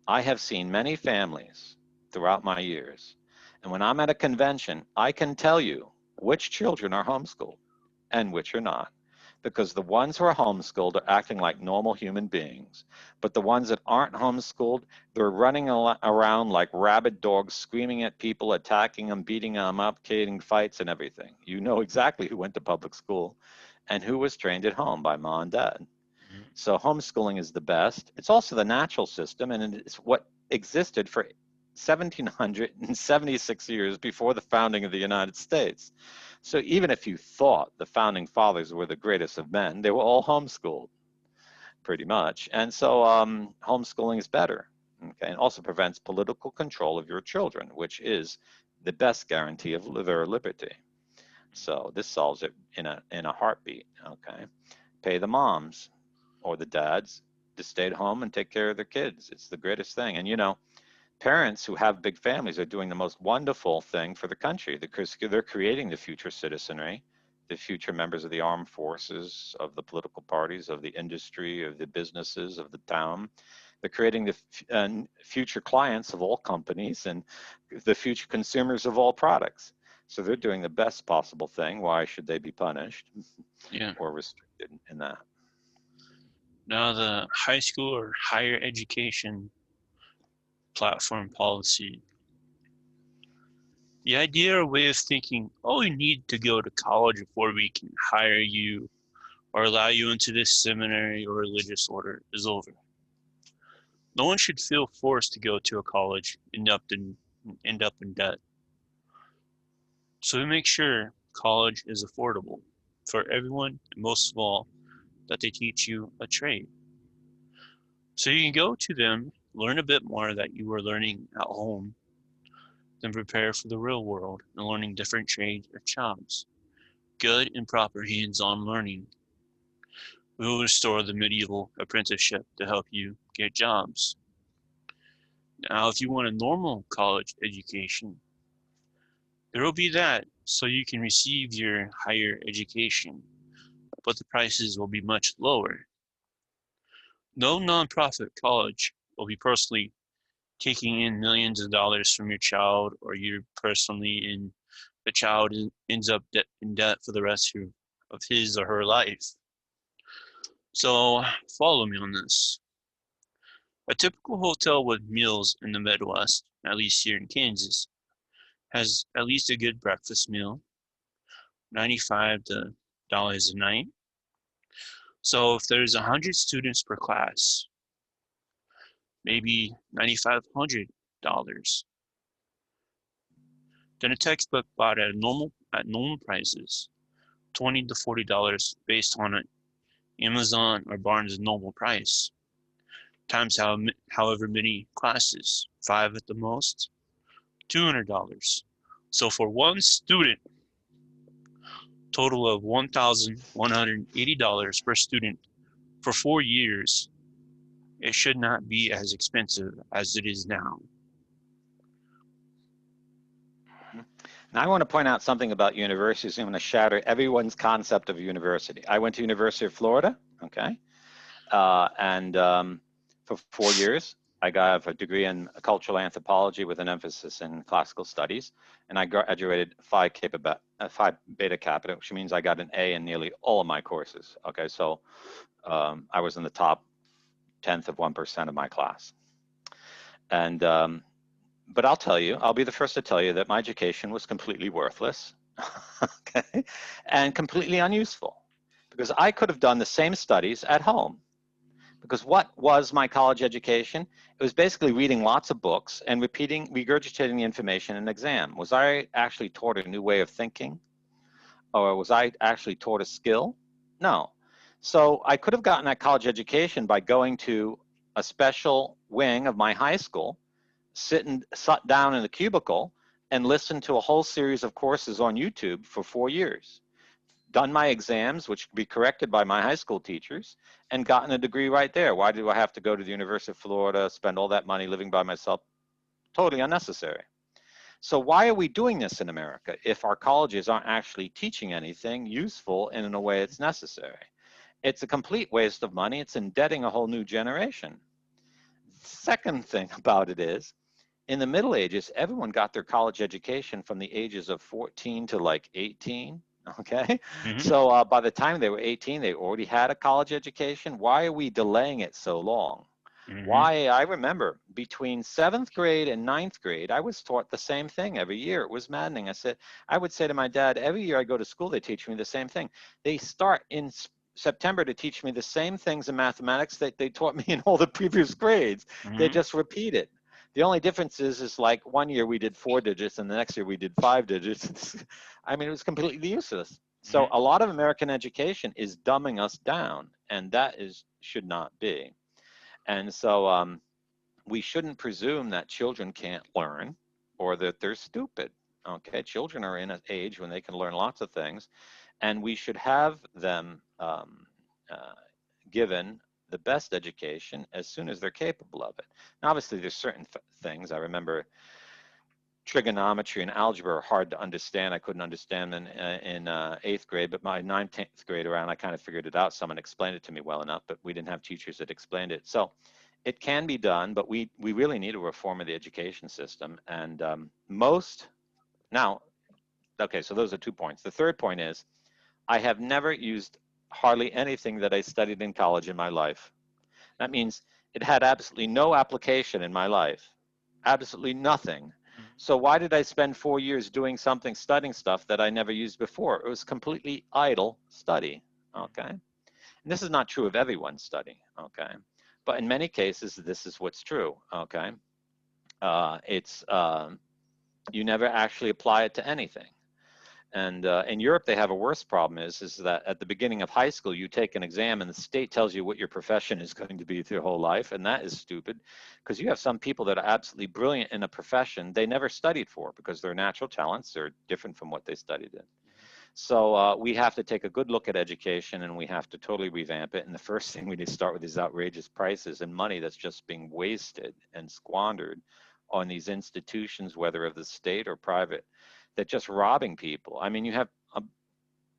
I have seen many families throughout my years. And when I'm at a convention, I can tell you which children are homeschooled and which are not. Because the ones who are homeschooled are acting like normal human beings. But the ones that aren't homeschooled, they're running around like rabid dogs, screaming at people, attacking them, beating them up, creating fights and everything. You know exactly who went to public school and who was trained at home by mom and dad. Mm-hmm. So homeschooling is the best. It's also the natural system, and it's what existed for 1776 years before the founding of the United States. So even if you thought the founding fathers were the greatest of men, they were all homeschooled, pretty much. And so homeschooling is better. Okay, and also prevents political control of your children, which is the best guarantee of their liberty. So this solves it in a heartbeat. Okay, pay the moms or the dads to stay at home and take care of their kids. It's the greatest thing. And parents who have big families are doing the most wonderful thing for the country because they're creating the future citizenry, the future members of the armed forces, of the political parties, of the industry, of the businesses, of the town. They're creating the future clients of all companies and the future consumers of all products. So they're doing the best possible thing. Why should they be punished Yeah. or restricted in that? Now the high school or higher education platform policy. The idea or way of thinking, oh, you need to go to college before we can hire you or allow you into this seminary or religious order is over. No one should feel forced to go to a college and end up in debt. So we make sure college is affordable for everyone, and most of all, that they teach you a trade. So you can go to them, learn a bit more that you were learning at home, then prepare for the real world and learning different trades or jobs. Good and proper hands-on learning. We will restore the medieval apprenticeship to help you get jobs. Now, if you want a normal college education, there will be that so you can receive your higher education, but the prices will be much lower. No nonprofit college will be personally taking in millions of dollars from your child, or you personally, and the child ends up in debt for the rest of his or her life. So follow me on this. A typical hotel with meals in the Midwest, at least here in Kansas, has at least a good breakfast meal, $95 a night. So if there's 100 students per class, maybe $9,500. Then a textbook bought at normal prices, $20 to $40 based on an Amazon or Barnes and Noble price, times however many classes, 5 at the most, $200. So for one student, total of $1,180 per student for 4 years, it should not be as expensive as it is now. Now I want to point out something about universities. I'm going to shatter everyone's concept of university. I went to University of Florida, okay? For 4 years, I got a degree in cultural anthropology with an emphasis in classical studies, and I graduated Phi Beta Kappa, which means I got an A in nearly all of my courses. Okay, so I was in the top 10th of 1% of my class. And but I'll be the first to tell you that my education was completely worthless, okay, and completely unuseful, because I could have done the same studies at home. Because what was my college education? It was basically reading lots of books and regurgitating the information in an exam. Was I actually taught a new way of thinking? Or was I actually taught a skill? No. So I could have gotten that college education by going to a special wing of my high school, sat down in a cubicle and listened to a whole series of courses on YouTube for 4 years, done my exams, which could be corrected by my high school teachers, and gotten a degree right there. Why do I have to go to the University of Florida, spend all that money living by myself? Totally unnecessary. So why are we doing this in America if our colleges aren't actually teaching anything useful and in a way it's necessary? It's a complete waste of money. It's indebting a whole new generation. Second thing about it is, in the Middle Ages, everyone got their college education from the ages of 14 to like 18. Okay, so by the time they were 18, they already had a college education. Why are we delaying it so long? Why? I remember between 7th grade and 9th grade, I was taught the same thing every year. It was maddening. I would say to my dad, every year I go to school, they teach me the same thing. They start in September to teach me the same things in mathematics that they taught me in all the previous grades. They just repeat it. The only difference is like one year we did 4 digits and the next year we did 5 digits. I mean, it was completely useless. So a lot of American education is dumbing us down, and that should not be. And so we shouldn't presume that children can't learn or that they're stupid. Okay, children are in an age when they can learn lots of things, and we should have them given the best education as soon as they're capable of it. Now, obviously, there's certain things. I remember trigonometry and algebra are hard to understand. I couldn't understand them in 8th grade, but my 9th grade around, I kind of figured it out. Someone explained it to me well enough, but we didn't have teachers that explained it. So it can be done, but we really need a reform of the education system. And okay, so those are 2 points. The third point is, I have never used hardly anything that I studied in college in my life. That means it had absolutely no application in my life, absolutely nothing. So why did I spend 4 years doing something, studying stuff that I never used before? It was completely idle study, okay? And this is not true of everyone's study, okay? But in many cases, this is what's true, okay? You never actually apply it to anything. And in Europe, they have a worse problem is that at the beginning of high school, you take an exam and the state tells you what your profession is going to be through your whole life. And that is stupid, because you have some people that are absolutely brilliant in a profession they never studied for because their natural talents are different from what they studied in. So we have to take a good look at education, and we have to totally revamp it. And the first thing we need to start with is outrageous prices and money that's just being wasted and squandered on these institutions, whether of the state or private, that just robbing people. I mean, you have an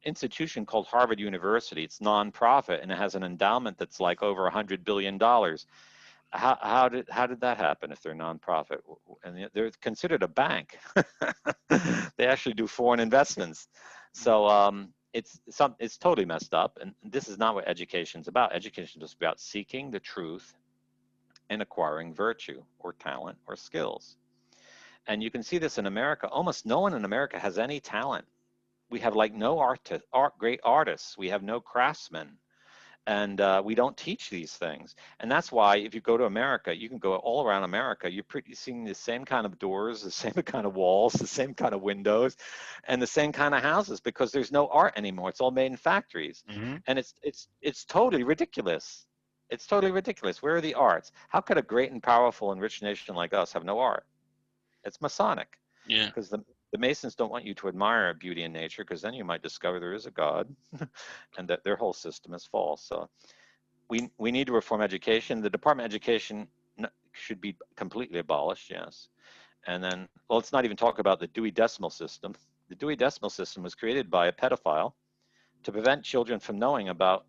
institution called Harvard University. It's nonprofit, and it has an endowment that's like over $100 billion. How did that happen if they're nonprofit? And they're considered a bank. They actually do foreign investments. So it's totally messed up. And this is not what education's about. Education is about seeking the truth and acquiring virtue or talent or skills. And you can see this in America. Almost no one in America has any talent. we have like no great artists. We have no craftsmen. And we don't teach these things. And that's why if you go to America, you can go all around America, you're seeing the same kind of doors, the same kind of walls, the same kind of windows, and the same kind of houses, because there's no art anymore. It's all made in factories. Mm-hmm. And it's totally ridiculous. It's totally ridiculous. Where are the arts? How could a great and powerful and rich nation like us have no art? It's Masonic. Yeah. Because the Masons don't want you to admire beauty in nature, because then you might discover there is a God and that their whole system is false. So we need to reform education. The Department of Education should be completely abolished, yes. And then, well, let's not even talk about the Dewey Decimal System. The Dewey Decimal System was created by a pedophile to prevent children from knowing about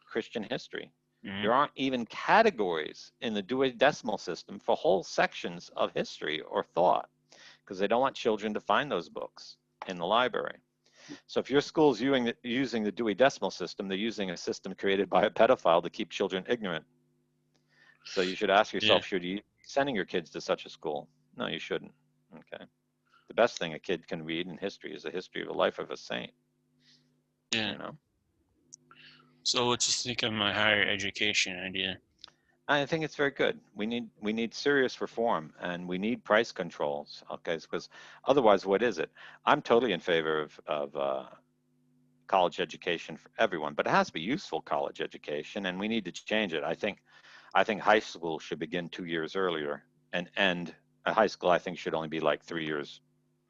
Christian history. Mm-hmm. There aren't even categories in the Dewey Decimal System for whole sections of history or thought, because they don't want children to find those books in the library. So if your school's using the Dewey Decimal System, they're using a system created by a pedophile to keep children ignorant. So you should ask yourself, should you be sending your kids to such a school? No, you shouldn't. Okay. The best thing a kid can read in history is the history of the life of a saint. Yeah. You know? So what do you think of my higher education idea? I think it's very good. We need serious reform, and we need price controls. Okay, because otherwise, what is it? I'm totally in favor of college education for everyone, but it has to be useful college education, and we need to change it. I think high school should begin 2 years earlier, and end. High school, I think, should only be like 3 years,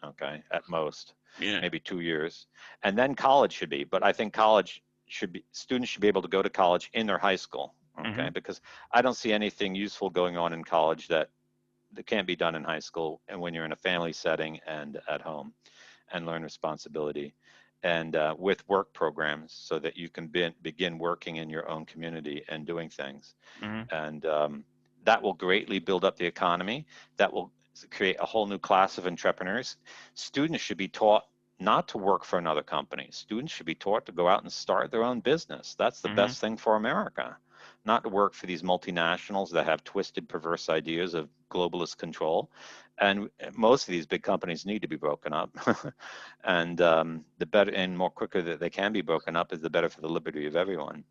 okay, at most, Yeah. maybe 2 years, and then college should be. But I think students should be able to go to college in their high school, okay, Mm-hmm. because I don't see anything useful going on in college that can't be done in high school, and when you're in a family setting and at home, and learn responsibility, and with work programs, so that you can begin working in your own community and doing things. Mm-hmm. And that will greatly build up the economy. That will create a whole new class of entrepreneurs. Students should be taught not to work for another company. Students should be taught to go out and start their own business. That's the Mm-hmm. best thing for America. Not to work for these multinationals that have twisted, perverse ideas of globalist control. And most of these big companies need to be broken up. And the better and more quicker that they can be broken up is the better for the liberty of everyone.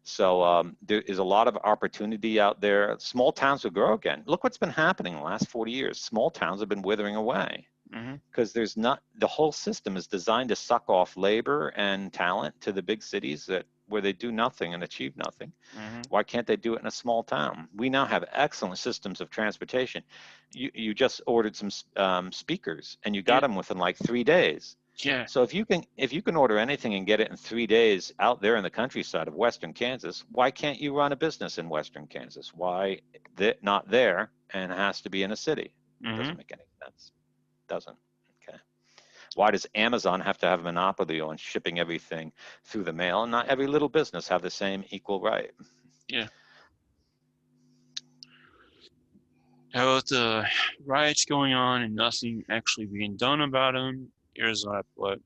So there is a lot of opportunity out there. Small towns will grow again. Look what's been happening in the last 40 years. Small towns have been withering away Mm-hmm. because the whole system is designed to suck off labor and talent to the big cities where they do nothing and achieve nothing. Mm-hmm. Why can't they do it in a small town? We now have excellent systems of transportation. You just ordered some speakers, and you got Yeah. them within like 3 days. Yeah. So if you can order anything and get it in 3 days out there in the countryside of Western Kansas, why can't you run a business in Western Kansas? Why not there, and it has to be in a city? It Mm-hmm. doesn't make any sense. Doesn't. Okay. Why does Amazon have to have a monopoly on shipping everything through the mail, and not every little business have the same equal right? Yeah. How about the riots going on and nothing actually being done about them? Here's what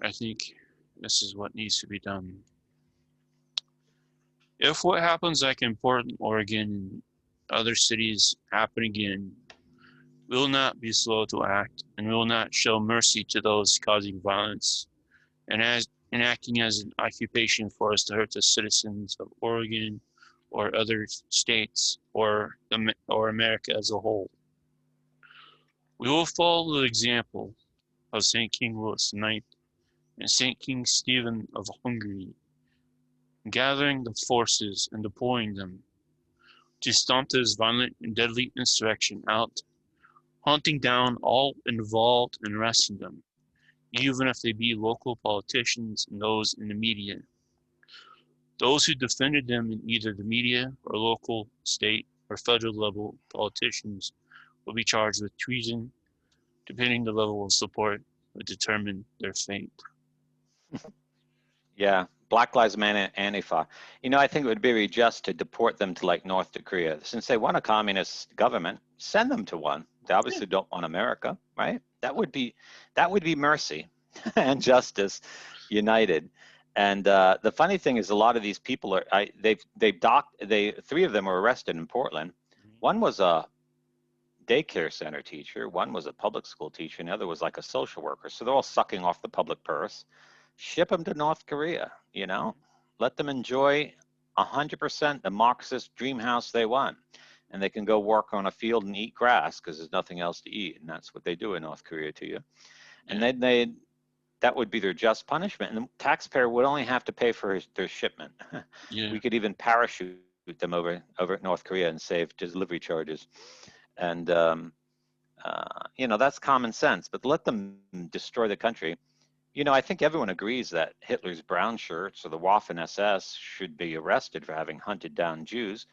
I think. This is what needs to be done. If what happens like in Portland, Oregon, and other cities happen again, we will not be slow to act, and we will not show mercy to those causing violence and acting as an occupation for us to hurt the citizens of Oregon or other states or America as a whole. We will follow the example of St. King Louis IX and St. King Stephen of Hungary, gathering the forces and deploying them to stomp this violent and deadly insurrection out, hunting down all involved and arresting them, even if they be local politicians and those in the media. Those who defended them in either the media or local, state, or federal level politicians will be charged with treason. Depending the level of support would determine their fate. Yeah, Black Lives Matter, Antifa. I think it would be just to deport them to like North Korea. Since they want a communist government, send them to one. They Yeah. obviously don't want America, right? That would be mercy and justice united. And the funny thing is, a lot of these people three of them were arrested in Portland. One was a daycare center teacher, one was a public school teacher, and the other was like a social worker. So they're all sucking off the public purse. Ship them to North Korea, you know? Let them enjoy 100% the Marxist dream house they want. And they can go work on a field and eat grass because there's nothing else to eat. And that's what they do in North Korea to you. And Yeah. then that would be their just punishment. And the taxpayer would only have to pay for their shipment. Yeah. We could even parachute them over North Korea and save delivery charges. And you know, that's common sense. But let them destroy the country. You know, I think everyone agrees that Hitler's brown shirts or the Waffen SS should be arrested for having hunted down Jews.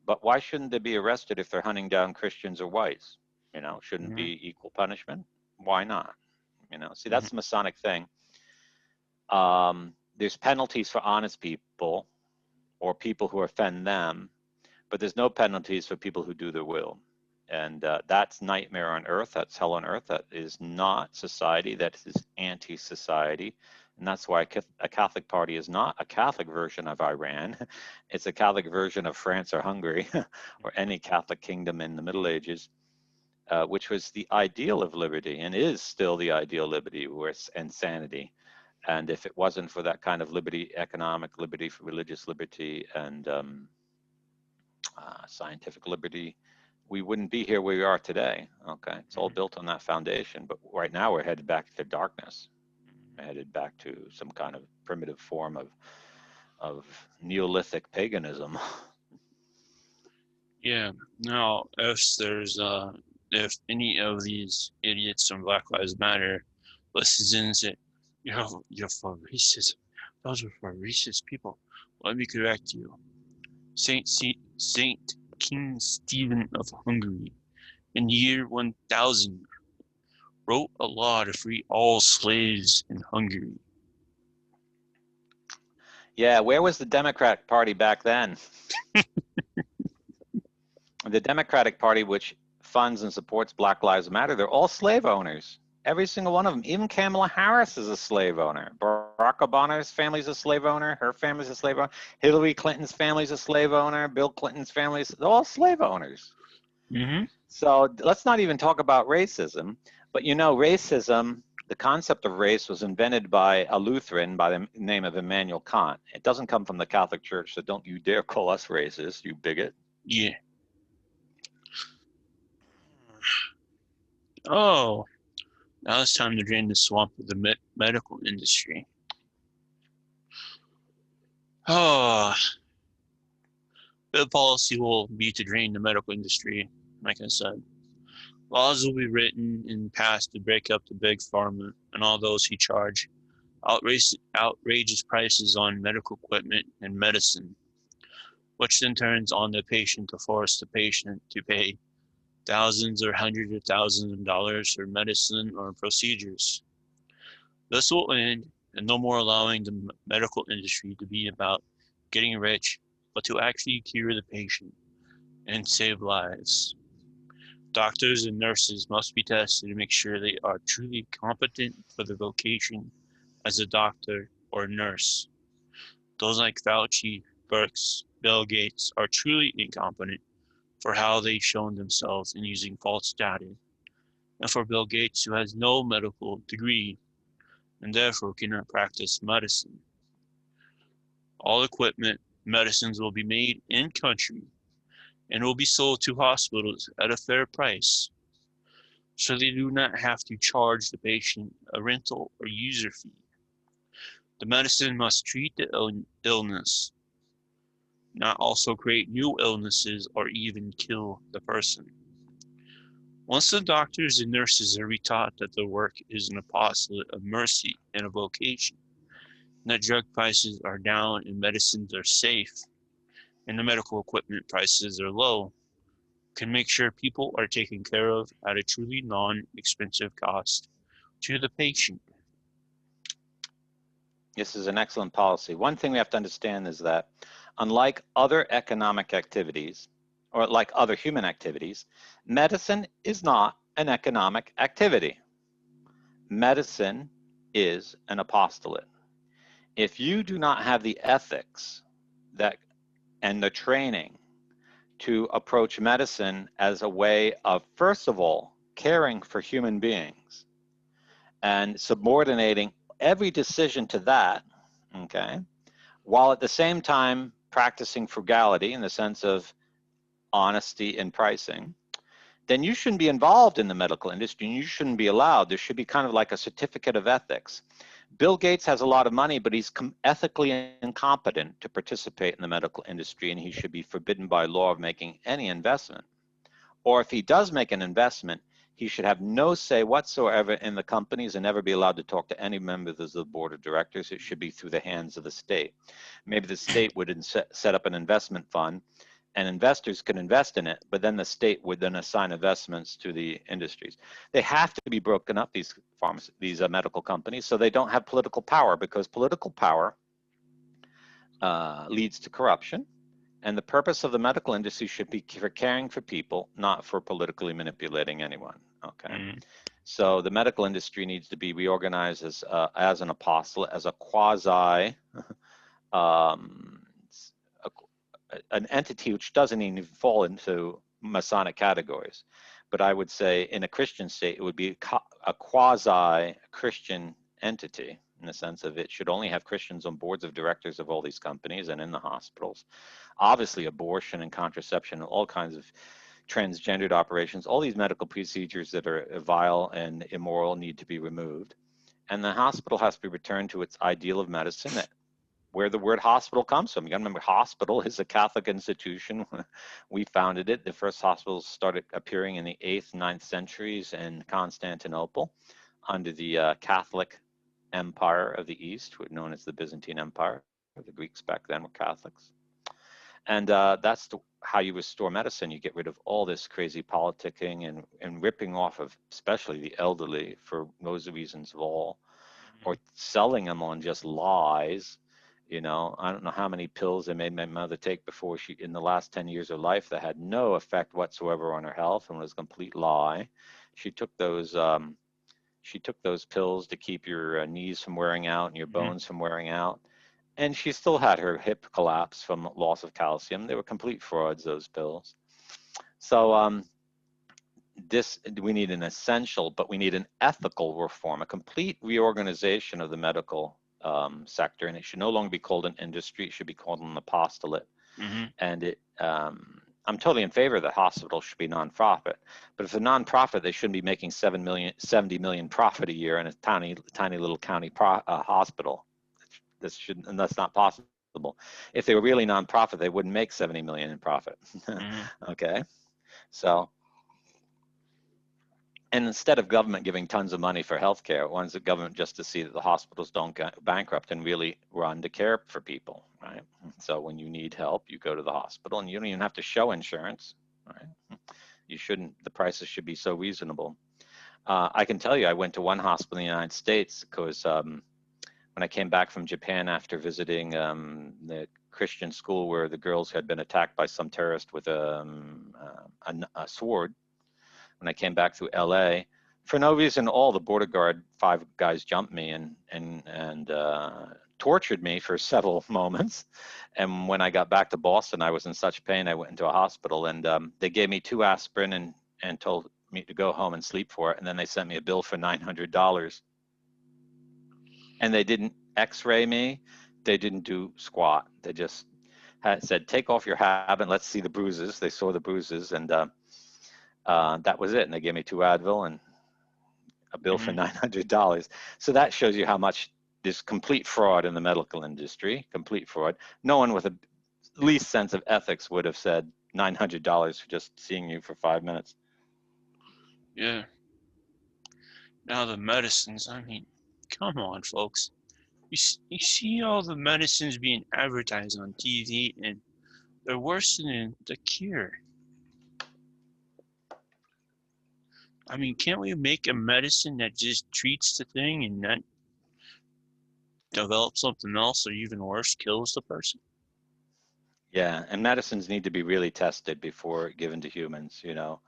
But why shouldn't they be arrested if they're hunting down Christians or whites? You know, shouldn't Mhm. be equal punishment? Why not? You know, see, Mhm. that's the Masonic thing. There's penalties for honest people or people who offend them, but there's no penalties for people who do their will. And that's nightmare on earth. That's hell on earth. That is not society. That is anti-society. And that's why a Catholic party is not a Catholic version of Iran. It's a Catholic version of France or Hungary or any Catholic kingdom in the Middle Ages, which was the ideal of liberty and is still the ideal liberty and sanity. And if it wasn't for that kind of liberty, economic liberty, religious liberty, and scientific liberty, we wouldn't be here where we are today. Okay, it's all Mhm. built on that foundation. But right now we're headed back to darkness. We're headed back to some kind of primitive form of Neolithic paganism. Yeah. Now, if any of these idiots from Black Lives Matter listens in and say, you're for racism. Those are for racist people. Let me correct you. Saint King Stephen of Hungary in the year 1000 wrote a law to free all slaves in Hungary. Yeah, where was the Democratic Party back then? The Democratic Party, which funds and supports Black Lives Matter, they're all slave owners. Every single one of them. Even Kamala Harris is a slave owner. Barack Obama's family's a slave owner. Her family's a slave owner. Hillary Clinton's family's a slave owner. Bill Clinton's family's, they're all slave owners. Mm-hmm. So let's not even talk about racism. But you know, racism, the concept of race was invented by a Lutheran by the name of Immanuel Kant. It doesn't come from the Catholic Church, so don't you dare call us racist, you bigot. Yeah. Oh, now it's time to drain the swamp of the medical industry. Oh, the policy will be to drain the medical industry, like I said. Laws will be written and passed to break up the big pharma and all those who charge outrageous prices on medical equipment and medicine, which then turns on the patient to force the patient to pay thousands or hundreds of thousands of dollars for medicine or procedures. This will end, and no more allowing the medical industry to be about getting rich, but to actually cure the patient and save lives. Doctors and nurses must be tested to make sure they are truly competent for the vocation as a doctor or nurse. Those like Fauci, Birx, Bill Gates are truly incompetent for how they've shown themselves in using false data, and for Bill Gates, who has no medical degree and therefore cannot practice medicine. All equipment, medicines will be made in country and will be sold to hospitals at a fair price, so they do not have to charge the patient a rental or user fee. The medicine must treat the illness, not also create new illnesses or even kill the person. Once the doctors and nurses are retaught that their work is an apostolate of mercy and a vocation, and that drug prices are down and medicines are safe, and the medical equipment prices are low, can make sure people are taken care of at a truly non-expensive cost to the patient. This is an excellent policy. One thing we have to understand is that unlike other economic activities, or like other human activities, medicine is not an economic activity. Medicine is an apostolate. If you do not have the ethics that and the training to approach medicine as a way of, first of all, caring for human beings and subordinating every decision to that, okay, while at the same time practicing frugality in the sense of honesty in pricing, then you shouldn't be involved in the medical industry and you shouldn't be allowed. There should be kind of like a certificate of ethics. Bill Gates has a lot of money, but he's ethically incompetent to participate in the medical industry, and he should be forbidden by law of making any investment. Or if he does make an investment, he should have no say whatsoever in the companies and never be allowed to talk to any members of the board of directors. It should be through the hands of the state. Maybe the state would set up an investment fund and investors can invest in it, but then the state would then assign investments to the industries. They have to be broken up, these medical companies, so they don't have political power, because political power leads to corruption. And the purpose of the medical industry should be for caring for people, not for politically manipulating anyone. Okay. So the medical industry needs to be reorganized as an apostle, as a quasi an entity which doesn't even fall into Masonic categories. But I would say in a Christian state, it would be a quasi-Christian entity, in the sense of it should only have Christians on boards of directors of all these companies and in the hospitals. Obviously, abortion and contraception, all kinds of transgendered operations, all these medical procedures that are vile and immoral need to be removed. And the hospital has to be returned to its ideal of medicine, where the word hospital comes from. You gotta remember, hospital is a Catholic institution. We founded it. The first hospitals started appearing in the 8th, 9th centuries in Constantinople under the Catholic Empire of the East, known as the Byzantine Empire. The Greeks back then were Catholics. And that's how you restore medicine. You get rid of all this crazy politicking and ripping off of especially the elderly for those reasons of all, or selling them on just lies. You know, I don't know how many pills they made my mother take before she, in the last 10 years of life, that had no effect whatsoever on her health and was a complete lie. She took those pills to keep your knees from wearing out and your bones from wearing out. And she still had her hip collapse from loss of calcium. They were complete frauds, those pills. So we need an essential, but we need an ethical reform, a complete reorganization of the medical sector, and it should no longer be called an industry. It should be called an apostolate. And I'm totally in favor that hospitals should be nonprofit, but if they're nonprofit, they shouldn't be making 70 million profit a year in a tiny little county hospital. And that's not possible. If they were really nonprofit, they wouldn't make 70 million in profit. Okay, so. And instead of government giving tons of money for healthcare, it wants the government just to see that the hospitals don't go bankrupt and really run to care for people, right? So when you need help, you go to the hospital and you don't even have to show insurance, right? You shouldn't, the prices should be so reasonable. I can tell you, I went to one hospital in the United States because when I came back from Japan after visiting the Christian school where the girls had been attacked by some terrorist with a sword, when I came back through LA, for no reason at all, the border guard, 5 guys jumped me and tortured me for several moments. And when I got back to Boston, I was in such pain, I went into a hospital and they gave me 2 aspirin and told me to go home and sleep for it. And then they sent me a bill for $900. And they didn't x-ray me. They didn't do squat. They just said, take off your habit, let's see the bruises. They saw the bruises and that was it. And they gave me 2 Advil and a bill for $900. So that shows you how much there's complete fraud in the medical industry, complete fraud. No one with a least sense of ethics would have said $900 for just seeing you for 5 minutes. Yeah. Now the medicines, I mean, come on, folks. You see all the medicines being advertised on TV, and they're worse than the cure. I mean, can't we make a medicine that just treats the thing and not develop something else or even worse, kills the person? Yeah, and medicines need to be really tested before given to humans, you know,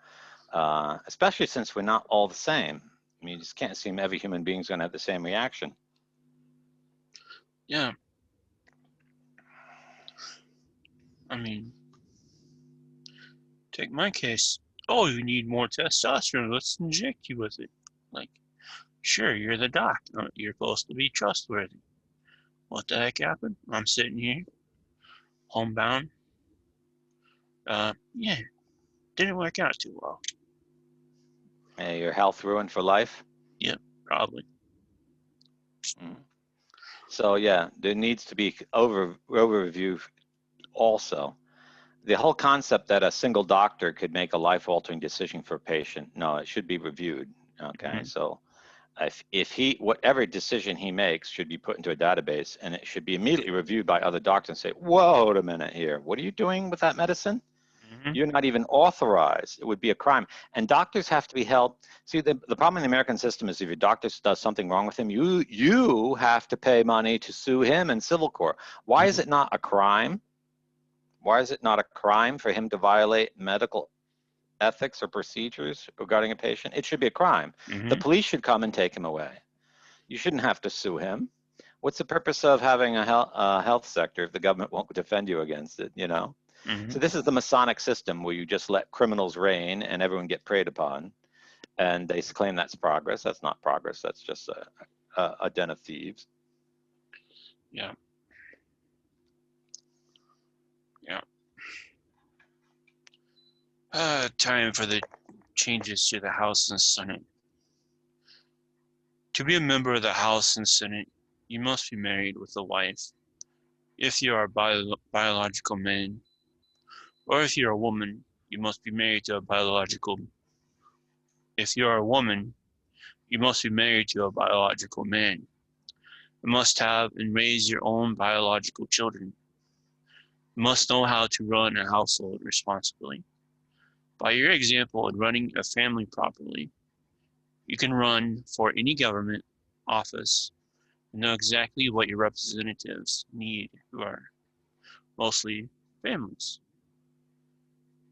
especially since we're not all the same. I mean, you just can't assume every human being is going to have the same reaction. Yeah. I mean, Take my case. Oh, you need more testosterone. Let's inject you with it. Like, sure, you're the doc. You're supposed to be trustworthy. What the heck happened? I'm sitting here, homebound. Yeah, didn't work out too well. Your health ruined for life? Yep, probably. Mm. So yeah, there needs to be overview also. The whole concept that a single doctor could make a life-altering decision for a patient, no, it should be reviewed. Okay, Mm-hmm. so if he, whatever decision he makes should be put into a database, and it should be immediately reviewed by other doctors and say, whoa, wait a minute here, what are you doing with that medicine? Mm-hmm. You're not even authorized. It would be a crime. And doctors have to be held. See, the problem in the American system is if your doctor does something wrong with him, you have to pay money to sue him in civil court. Why is Mm-hmm. it not a crime? Why is it not a crime for him to violate medical ethics or procedures regarding a patient? It should be a crime. The Mm-hmm. police should come and take him away. You shouldn't have to sue him. What's the purpose of having a health sector if the government won't defend you against it, you know? Mm-hmm. So this is the Masonic system where you just let criminals reign and everyone get preyed upon. And they claim that's progress. That's not progress. That's just a den of thieves. Yeah. Yeah. Time for the changes to the House and Senate. To be a member of the House and Senate, you must be married with a wife. If you are a biological man, or if you're a woman, you must be married to a biological. If you are a woman, you must be married to a biological man. You must have and raise your own biological children. You must know how to run a household responsibly. By your example in running a family properly, you can run for any government office and know exactly what your representatives need, who are mostly families.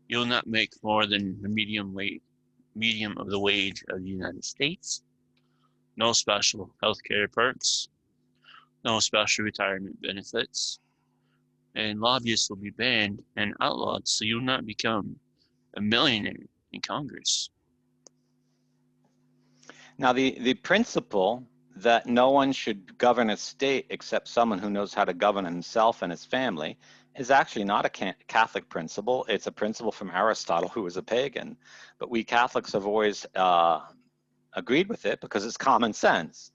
You'll not make more than the medium of the wage of the United States. No special health care perks, no special retirement benefits, and lobbyists will be banned and outlawed so you'll not become a millionaire in Congress. Now, the principle that no one should govern a state except someone who knows how to govern himself and his family is actually not a Catholic principle. It's a principle from Aristotle, who was a pagan. But we Catholics have always agreed with it because it's common sense.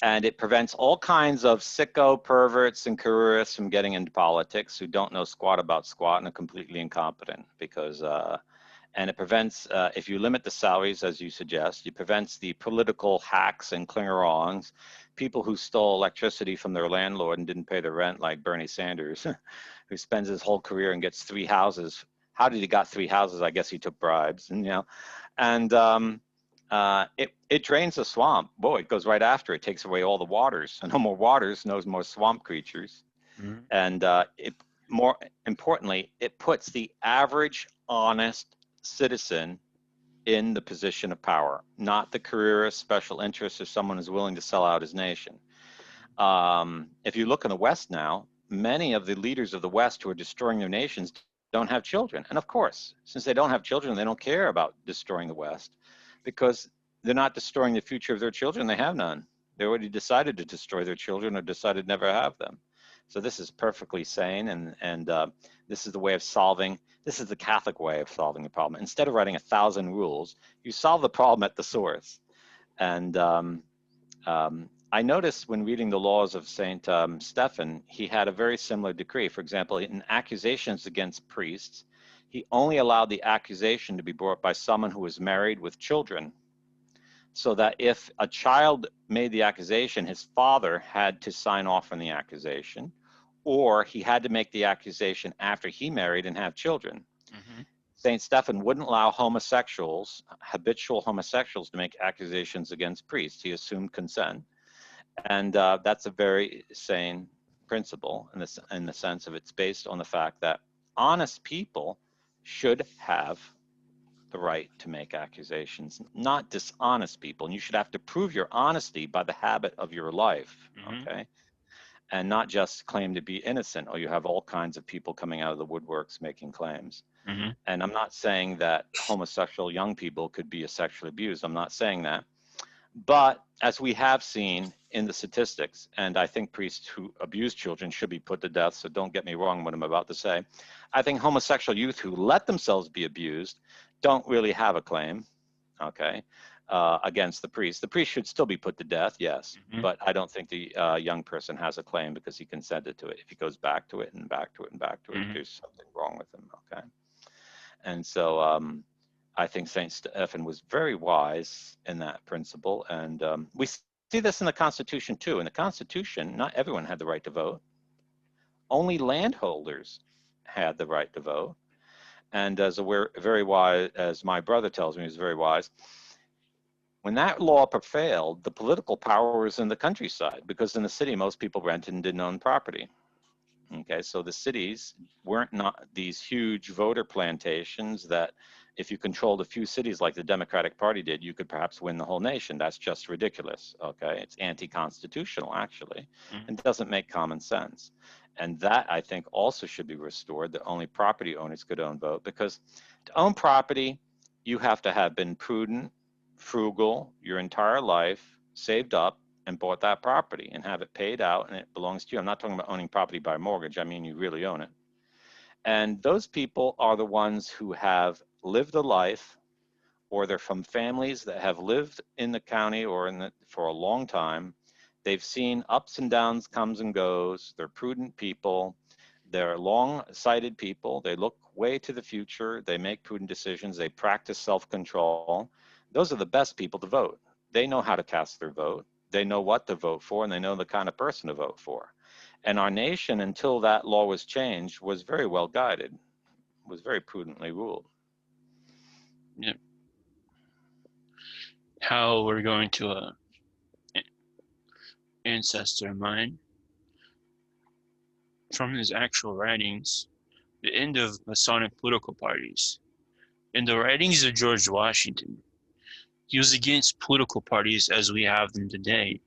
And it prevents all kinds of sicko perverts and careerists from getting into politics who don't know squat about squat and are completely incompetent because and it prevents, if you limit the salaries, as you suggest, it prevents the political hacks and clingerongs, people who stole electricity from their landlord and didn't pay the rent, like Bernie Sanders, who spends his whole career and gets 3 houses. How did he got 3 houses? I guess he took bribes, and and it drains the swamp. Boy, it goes right after. It takes away all the waters. And no more waters, no more swamp creatures. Mm-hmm. And it more importantly, it puts the average honest citizen in the position of power, not the careerist, special interest, or someone who's willing to sell out his nation. If you look in the West now, many of the leaders of the West who are destroying their nations don't have children. And of course, since they don't have children, they don't care about destroying the West because they're not destroying the future of their children. They have none. They already decided to destroy their children or decided never to have them. So this is perfectly sane, and this is the way of solving. This is the Catholic way of solving the problem. Instead of writing 1,000 rules, you solve the problem at the source. And I noticed when reading the laws of Saint Stephen, he had a very similar decree. For example, in accusations against priests, he only allowed the accusation to be brought by someone who was married with children, so that if a child made the accusation, his father had to sign off on the accusation, or he had to make the accusation after he married and have children. Mm-hmm. St. Stephen wouldn't allow homosexuals, habitual homosexuals, to make accusations against priests. He assumed consent. And that's a very sane principle in the sense of it's based on the fact that honest people should have the right to make accusations, not dishonest people. And you should have to prove your honesty by the habit of your life, Mm-hmm. okay? and not just claim to be innocent, or you have all kinds of people coming out of the woodworks making claims. Mm-hmm. And I'm not saying that homosexual young people could be sexually abused. I'm not saying that. But as we have seen in the statistics, and I think priests who abuse children should be put to death, so don't get me wrong what I'm about to say. I think homosexual youth who let themselves be abused don't really have a claim, okay, against the priest. The priest should still be put to death, yes, Mm-hmm. but I don't think the young person has a claim because he consented to it. If he goes back to it and back to it and back to it, Mm-hmm. there's something wrong with him, okay? And so I think St. Stephen was very wise in that principle. And we see this in the Constitution too. In the Constitution, not everyone had the right to vote. Only landholders had the right to vote. And as very wise, as my brother tells me, he's very wise, when that law prevailed, the political power was in the countryside, because in the city, most people rented and didn't own property. Okay, so the cities weren't not these huge voter plantations that if you controlled a few cities like the Democratic Party did, you could perhaps win the whole nation. That's just ridiculous, okay? It's anti-constitutional, actually, Mm-hmm. and doesn't make common sense. And that, I think, also should be restored, that only property owners could own vote, because to own property, you have to have been prudent, frugal your entire life, saved up, and bought that property and have it paid out and it belongs to you. I'm not talking about owning property by mortgage. I mean, you really own it. And those people are the ones who have lived a life, or they're from families that have lived in the county or for a long time. They've seen ups and downs, comes and goes. They're prudent people. They're long-sighted people. They look way to the future. They make prudent decisions. They practice self-control. Those are the best people to vote. They know how to cast their vote. They know what to vote for, and they know the kind of person to vote for. And our nation, until that law was changed, was very well guided, was very prudently ruled. Yep. How we're going to ancestor of mine, from his actual writings, the end of Masonic political parties. In the writings of George Washington, he was against political parties as we have them today,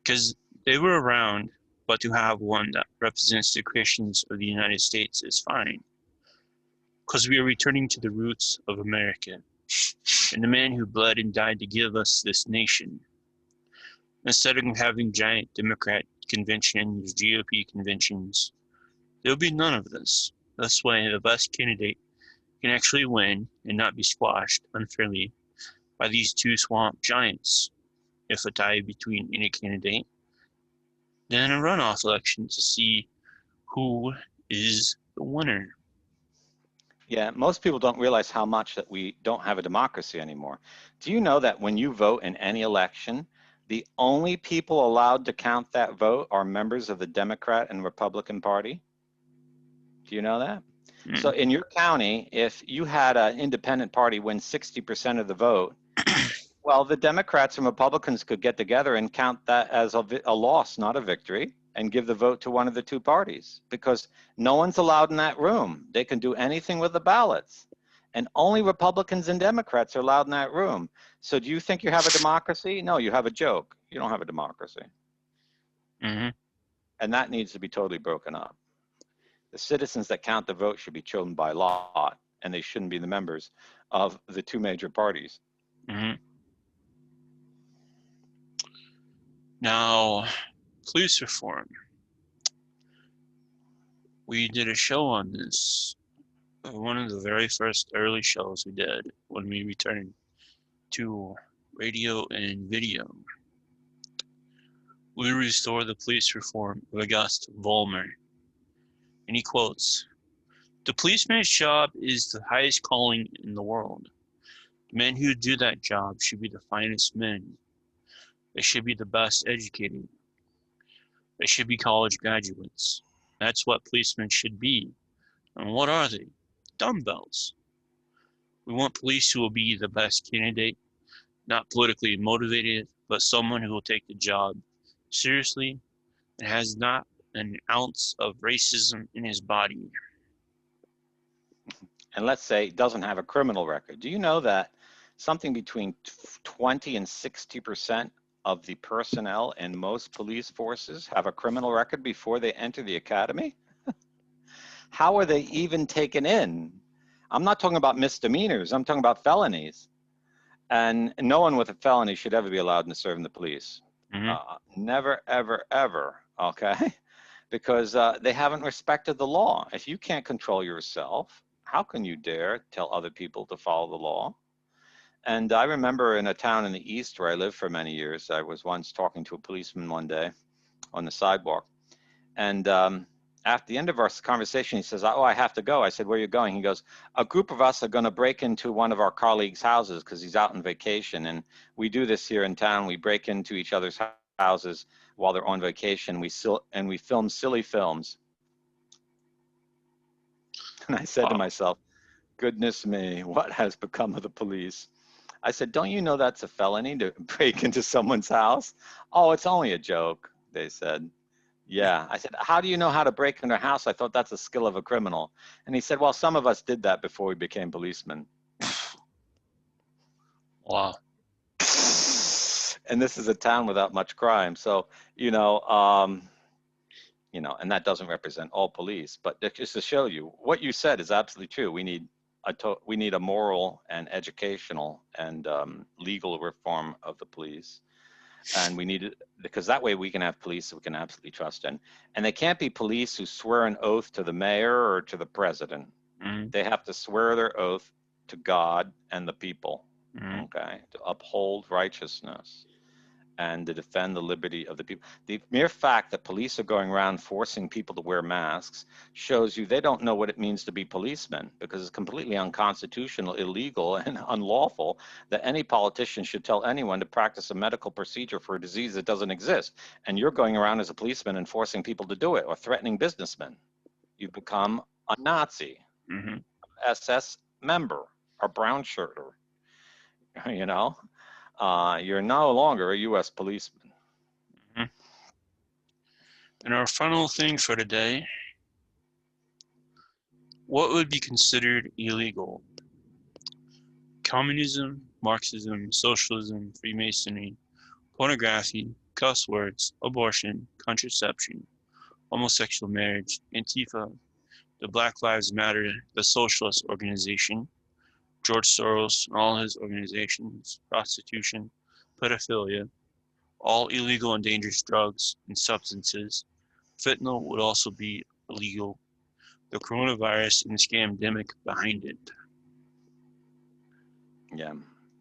because they were around, but to have one that represents the Christians of the United States is fine, because we are returning to the roots of America and the man who bled and died to give us this nation. Instead of having giant Democrat conventions, GOP conventions, there will be none of this. This way, the best candidate can actually win and not be squashed unfairly by these two swamp giants. If a tie between any candidate, then a runoff election to see who is the winner. Yeah, most people don't realize how much that we don't have a democracy anymore. Do you know that when you vote in any election, the only people allowed to count that vote are members of the Democrat and Republican Party? Do you know that? So Mm. in your county, if you had an independent party win 60% of the vote, well, the Democrats and Republicans could get together and count that as a loss, not a victory, and give the vote to one of the two parties, because no one's allowed in that room. They can do anything with the ballots. And only Republicans and Democrats are allowed in that room. So do you think you have a democracy? No, you have a joke. You don't have a democracy. Mm-hmm. And that needs to be totally broken up. The citizens that count the vote should be chosen by lot, and they shouldn't be the members of the two major parties. Mm-hmm. Now, police reform. We did a show on this. One of the very first early shows we did when we returned to radio and video. We restore the police reform of August Vollmer. And he quotes, "The policeman's job is the highest calling in the world. The men who do that job should be the finest men. They should be the best educated. They should be college graduates. That's what policemen should be. And what are they? Dumbbells. We want police who will be the best candidate, not politically motivated, but someone who will take the job seriously and has not an ounce of racism in his body." And let's say doesn't have a criminal record. Do you know that something between 20 and 60% of the personnel in most police forces have a criminal record before they enter the academy? How are they even taken in? I'm not talking about misdemeanors, I'm talking about felonies. And no one with a felony should ever be allowed to serve in the police. Mm-hmm. Never, ever, ever, okay? Because they haven't respected the law. If you can't control yourself, how can you dare tell other people to follow the law? And I remember in a town in the East where I lived for many years, I was once talking to a policeman one day on the sidewalk. And at the end of our conversation, he says, "Oh, I have to go." I said, "Where are you going?" He goes, "A group of us are going to break into one of our colleagues' houses because he's out on vacation. And we do this here in town. We break into each other's houses while they're on vacation. We film silly films." And I said to Wow. myself, goodness me, what has become of the police? I said, "Don't you know that's a felony to break into someone's house?" "Oh, it's only a joke," they said. "Yeah." I said, "How do you know how to break into a house? I thought that's a skill of a criminal." And he said, "Well, some of us did that before we became policemen." Wow. And this is a town without much crime. So, and that doesn't represent all police, but just to show you what you said is absolutely true. We need a moral and educational and legal reform of the police. And we need it because that way we can have police that we can absolutely trust in. And they can't be police who swear an oath to the mayor or to the president. Mm-hmm. They have to swear their oath to God and the people, Mm-hmm. okay, to uphold righteousness and to defend the liberty of the people. The mere fact that police are going around forcing people to wear masks shows you they don't know what it means to be policemen, because it's completely unconstitutional, illegal, and unlawful that any politician should tell anyone to practice a medical procedure for a disease that doesn't exist. And you're going around as a policeman and forcing people to do it, or threatening businessmen. You become a Nazi, Mm-hmm. SS member, a brown shirter, you know? You're no longer a U.S. policeman. Mm-hmm. And our final thing for today, what would be considered illegal? Communism, Marxism, socialism, Freemasonry, pornography, cuss words, abortion, contraception, homosexual marriage, Antifa, the Black Lives Matter, the Socialist Organization, George Soros and all his organizations, prostitution, pedophilia, all illegal and dangerous drugs and substances. Fentanyl would also be illegal. The coronavirus and the scamdemic behind it. Yeah,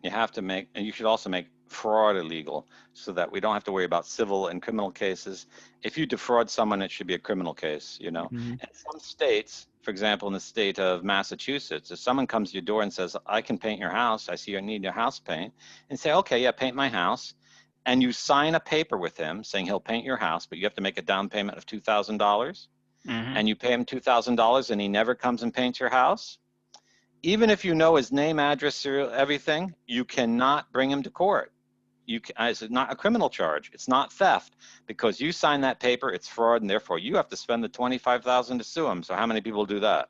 you have to make, and you should also make fraud illegal so that we don't have to worry about civil and criminal cases. If you defraud someone, it should be a criminal case, you know. Mm-hmm. And some states, for example, in the state of Massachusetts, if someone comes to your door and says, "I can paint your house, I see you need your house paint," and say, "Okay, yeah, paint my house," and you sign a paper with him saying he'll paint your house, but you have to make a down payment of $2,000, Mm-hmm. and you pay him $2,000 and he never comes and paints your house, even if you know his name, address, serial, everything, you cannot bring him to court. It's not a criminal charge. It's not theft because you sign that paper. It's fraud, and therefore you have to spend the $25,000 to sue him. So how many people do that?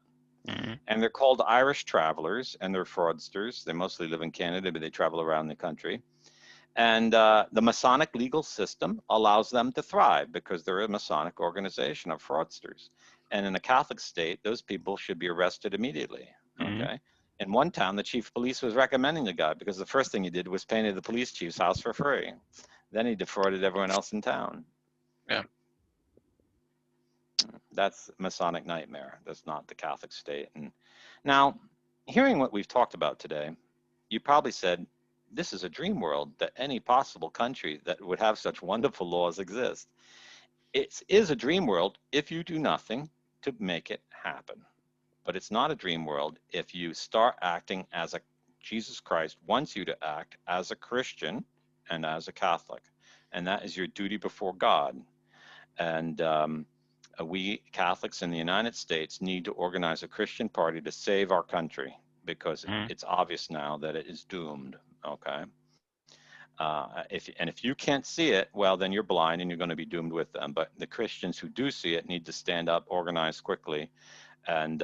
Mm-hmm. And they're called Irish travelers, and they're fraudsters. They mostly live in Canada, but they travel around the country. And the Masonic legal system allows them to thrive because they're a Masonic organization of fraudsters. And in a Catholic state, those people should be arrested immediately. Mm-hmm. Okay. In one town, the chief of police was recommending the guy because the first thing he did was painted the police chief's house for free. Then he defrauded everyone else in town. Yeah. That's Masonic nightmare. That's not the Catholic state. And now, hearing what we've talked about today, you probably said, this is a dream world that any possible country that would have such wonderful laws exist. It is a dream world if you do nothing to make it happen. But it's not a dream world if you start acting as a Jesus Christ wants you to act as a Christian and as a Catholic. And that is your duty before God. And we Catholics in the United States need to organize a Christian party to save our country because Mm-hmm. it's obvious now that it is doomed. Okay. If you can't see it, well, then you're blind and you're going to be doomed with them. But the Christians who do see it need to stand up, organize quickly, and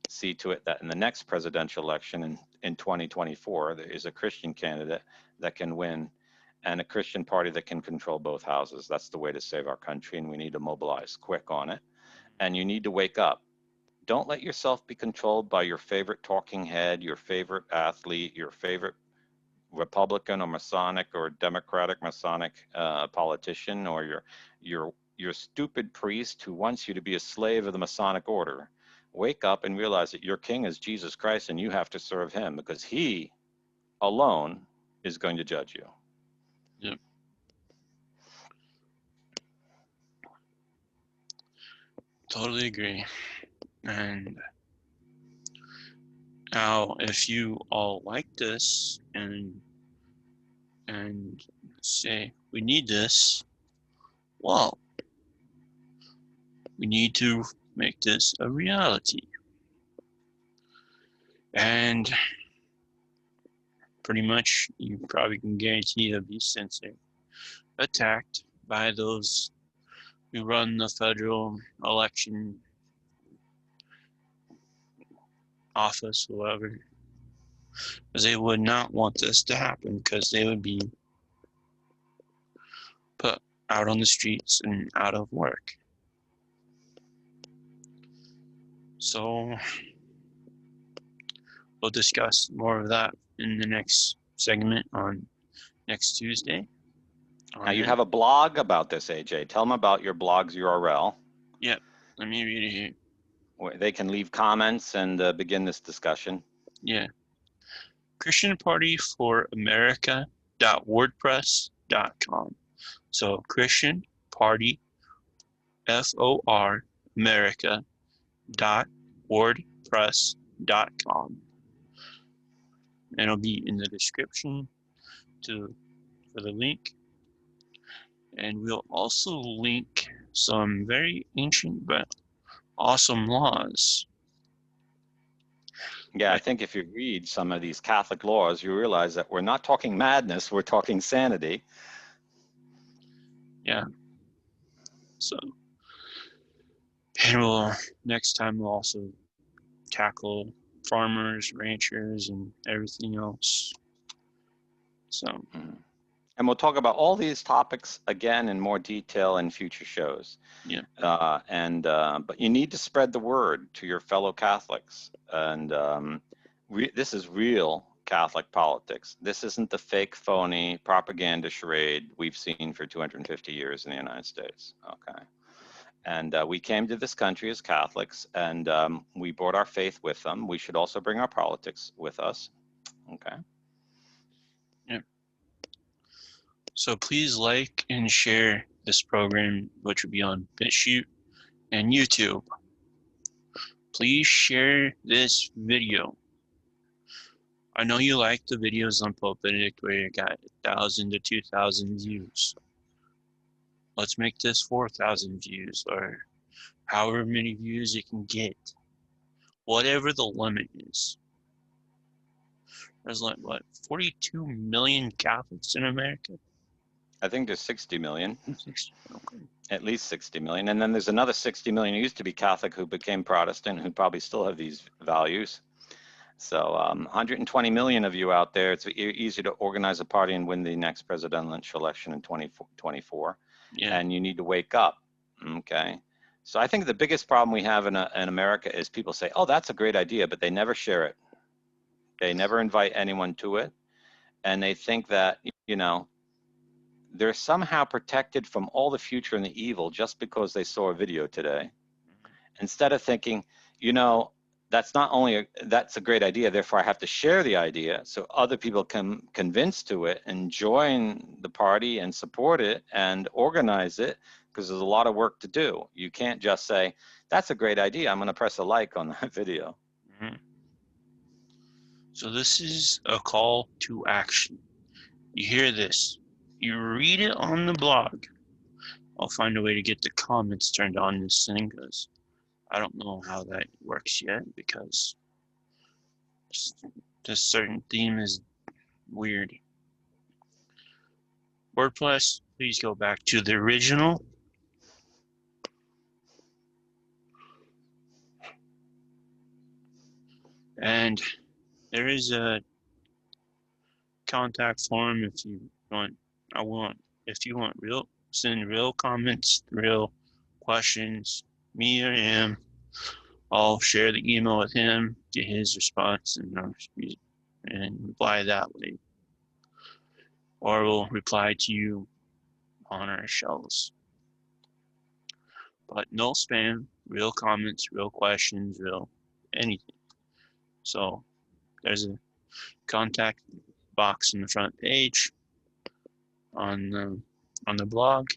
see to it that in the next presidential election in 2024, there is a Christian candidate that can win. and a Christian party that can control both houses. That's the way to save our country, and we need to mobilize quick on it. And you need to wake up. Don't let yourself be controlled by your favorite talking head, your favorite athlete, your favorite Republican or Masonic or Democratic Masonic politician, or your stupid priest who wants you to be a slave of the Masonic order. Wake up and realize that your king is Jesus Christ, and you have to serve him because he alone is going to judge you. Yep. Totally agree. And now, if you all like this and say we need this, well, we need to make this a reality. And pretty much, you probably can guarantee you'll be censored, attacked by those who run the federal election office, whoever, because they would not want this to happen, because they would be put out on the streets and out of work. So we'll discuss more of that in the next segment on next Tuesday. Now you have a blog about this, AJ. Tell them about your blog's URL. Yep, let me read it here. Where they can leave comments and begin this discussion. Yeah. Christian Party for America.wordpress.com. So Christian Party FOR America.wordpress.com. And it'll be in the description for the link. And we'll also link some very ancient but awesome laws. Yeah, I think if you read some of these Catholic laws, you realize that we're not talking madness, we're talking sanity. Yeah. So, and next time we'll also tackle farmers, ranchers, and everything else. So, and we'll talk about all these topics again in more detail in future shows. yeah. But you need to spread the word to your fellow Catholics. And this is real Catholic politics. This isn't the fake, phony propaganda charade we've seen for 250 years in the United States. Okay. And we came to this country as Catholics, and we brought our faith with them. We should also bring our politics with us. Okay. Yeah. So please like and share this program, which will be on BitChute and YouTube. Please share this video. I know you like the videos on Pope Benedict where you got 1,000 to 2,000 views. Let's make this 4,000 views, or however many views you can get. Whatever the limit is. There's like, what, 42 million Catholics in America? I think there's 60 million. 60, okay. At least 60 million. And then there's another 60 million who used to be Catholic who became Protestant, who probably still have these values. So 120 million of you out there. It's easy to organize a party and win the next presidential election in 2024. Yeah. And you need to wake up. Okay. So I think the biggest problem we have in America is people say, oh, that's a great idea, but they never share it. They never invite anyone to it. And they think that, you know, they're somehow protected from all the future and the evil just because they saw a video today. Instead of thinking, you know, that's a great idea, therefore I have to share the idea so other people can convince to it and join the party and support it and organize it, because there's a lot of work to do. You can't just say, that's a great idea, I'm going to press a like on that video. Mm-hmm. So this is a call to action. You hear this, you read it on the blog. I'll find a way to get the comments turned on this thing, because I don't know how that works yet, because this certain theme is weird. WordPress, please go back to the original. And there is a contact form if you want If you want send real comments, real questions, me or him, I'll share the email with him, get his response, and reply that way. Or we'll reply to you on our shells. But no spam, real comments, real questions, real anything. So there's a contact box on the front page on the blog,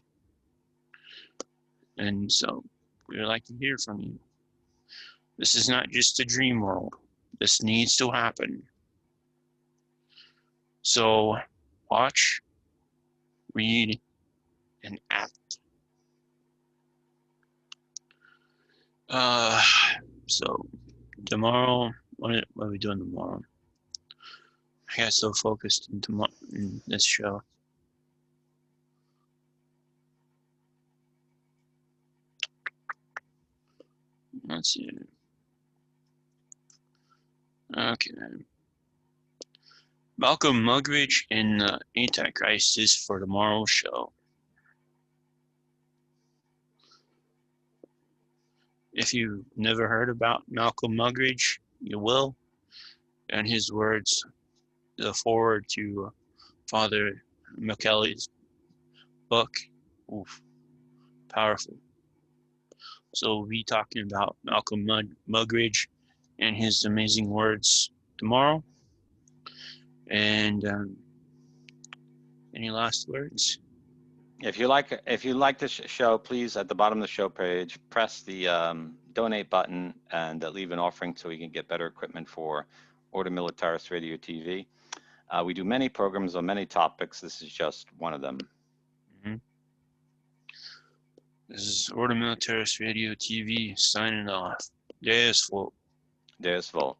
and so we would like to hear from you. This is not just a dream world. This needs to happen. So watch, read, and act. So tomorrow, what are we doing tomorrow? I got so focused in this show. Let's see. Okay. Malcolm Muggeridge and the Antichrist is for tomorrow's show. If you've never heard about Malcolm Muggeridge, you will. And his words, the forward to Father McKelly's book, oof, powerful. So we'll be talking about Malcolm Muggeridge and his amazing words tomorrow. And any last words? If you like the show, please at the bottom of the show page, press the donate button and leave an offering so we can get better equipment for Order Militaris Radio TV. We do many programs on many topics. This is just one of them. Mm-hmm. This is Order Militaris Radio TV signing off. Deus Volt. Deus Volt.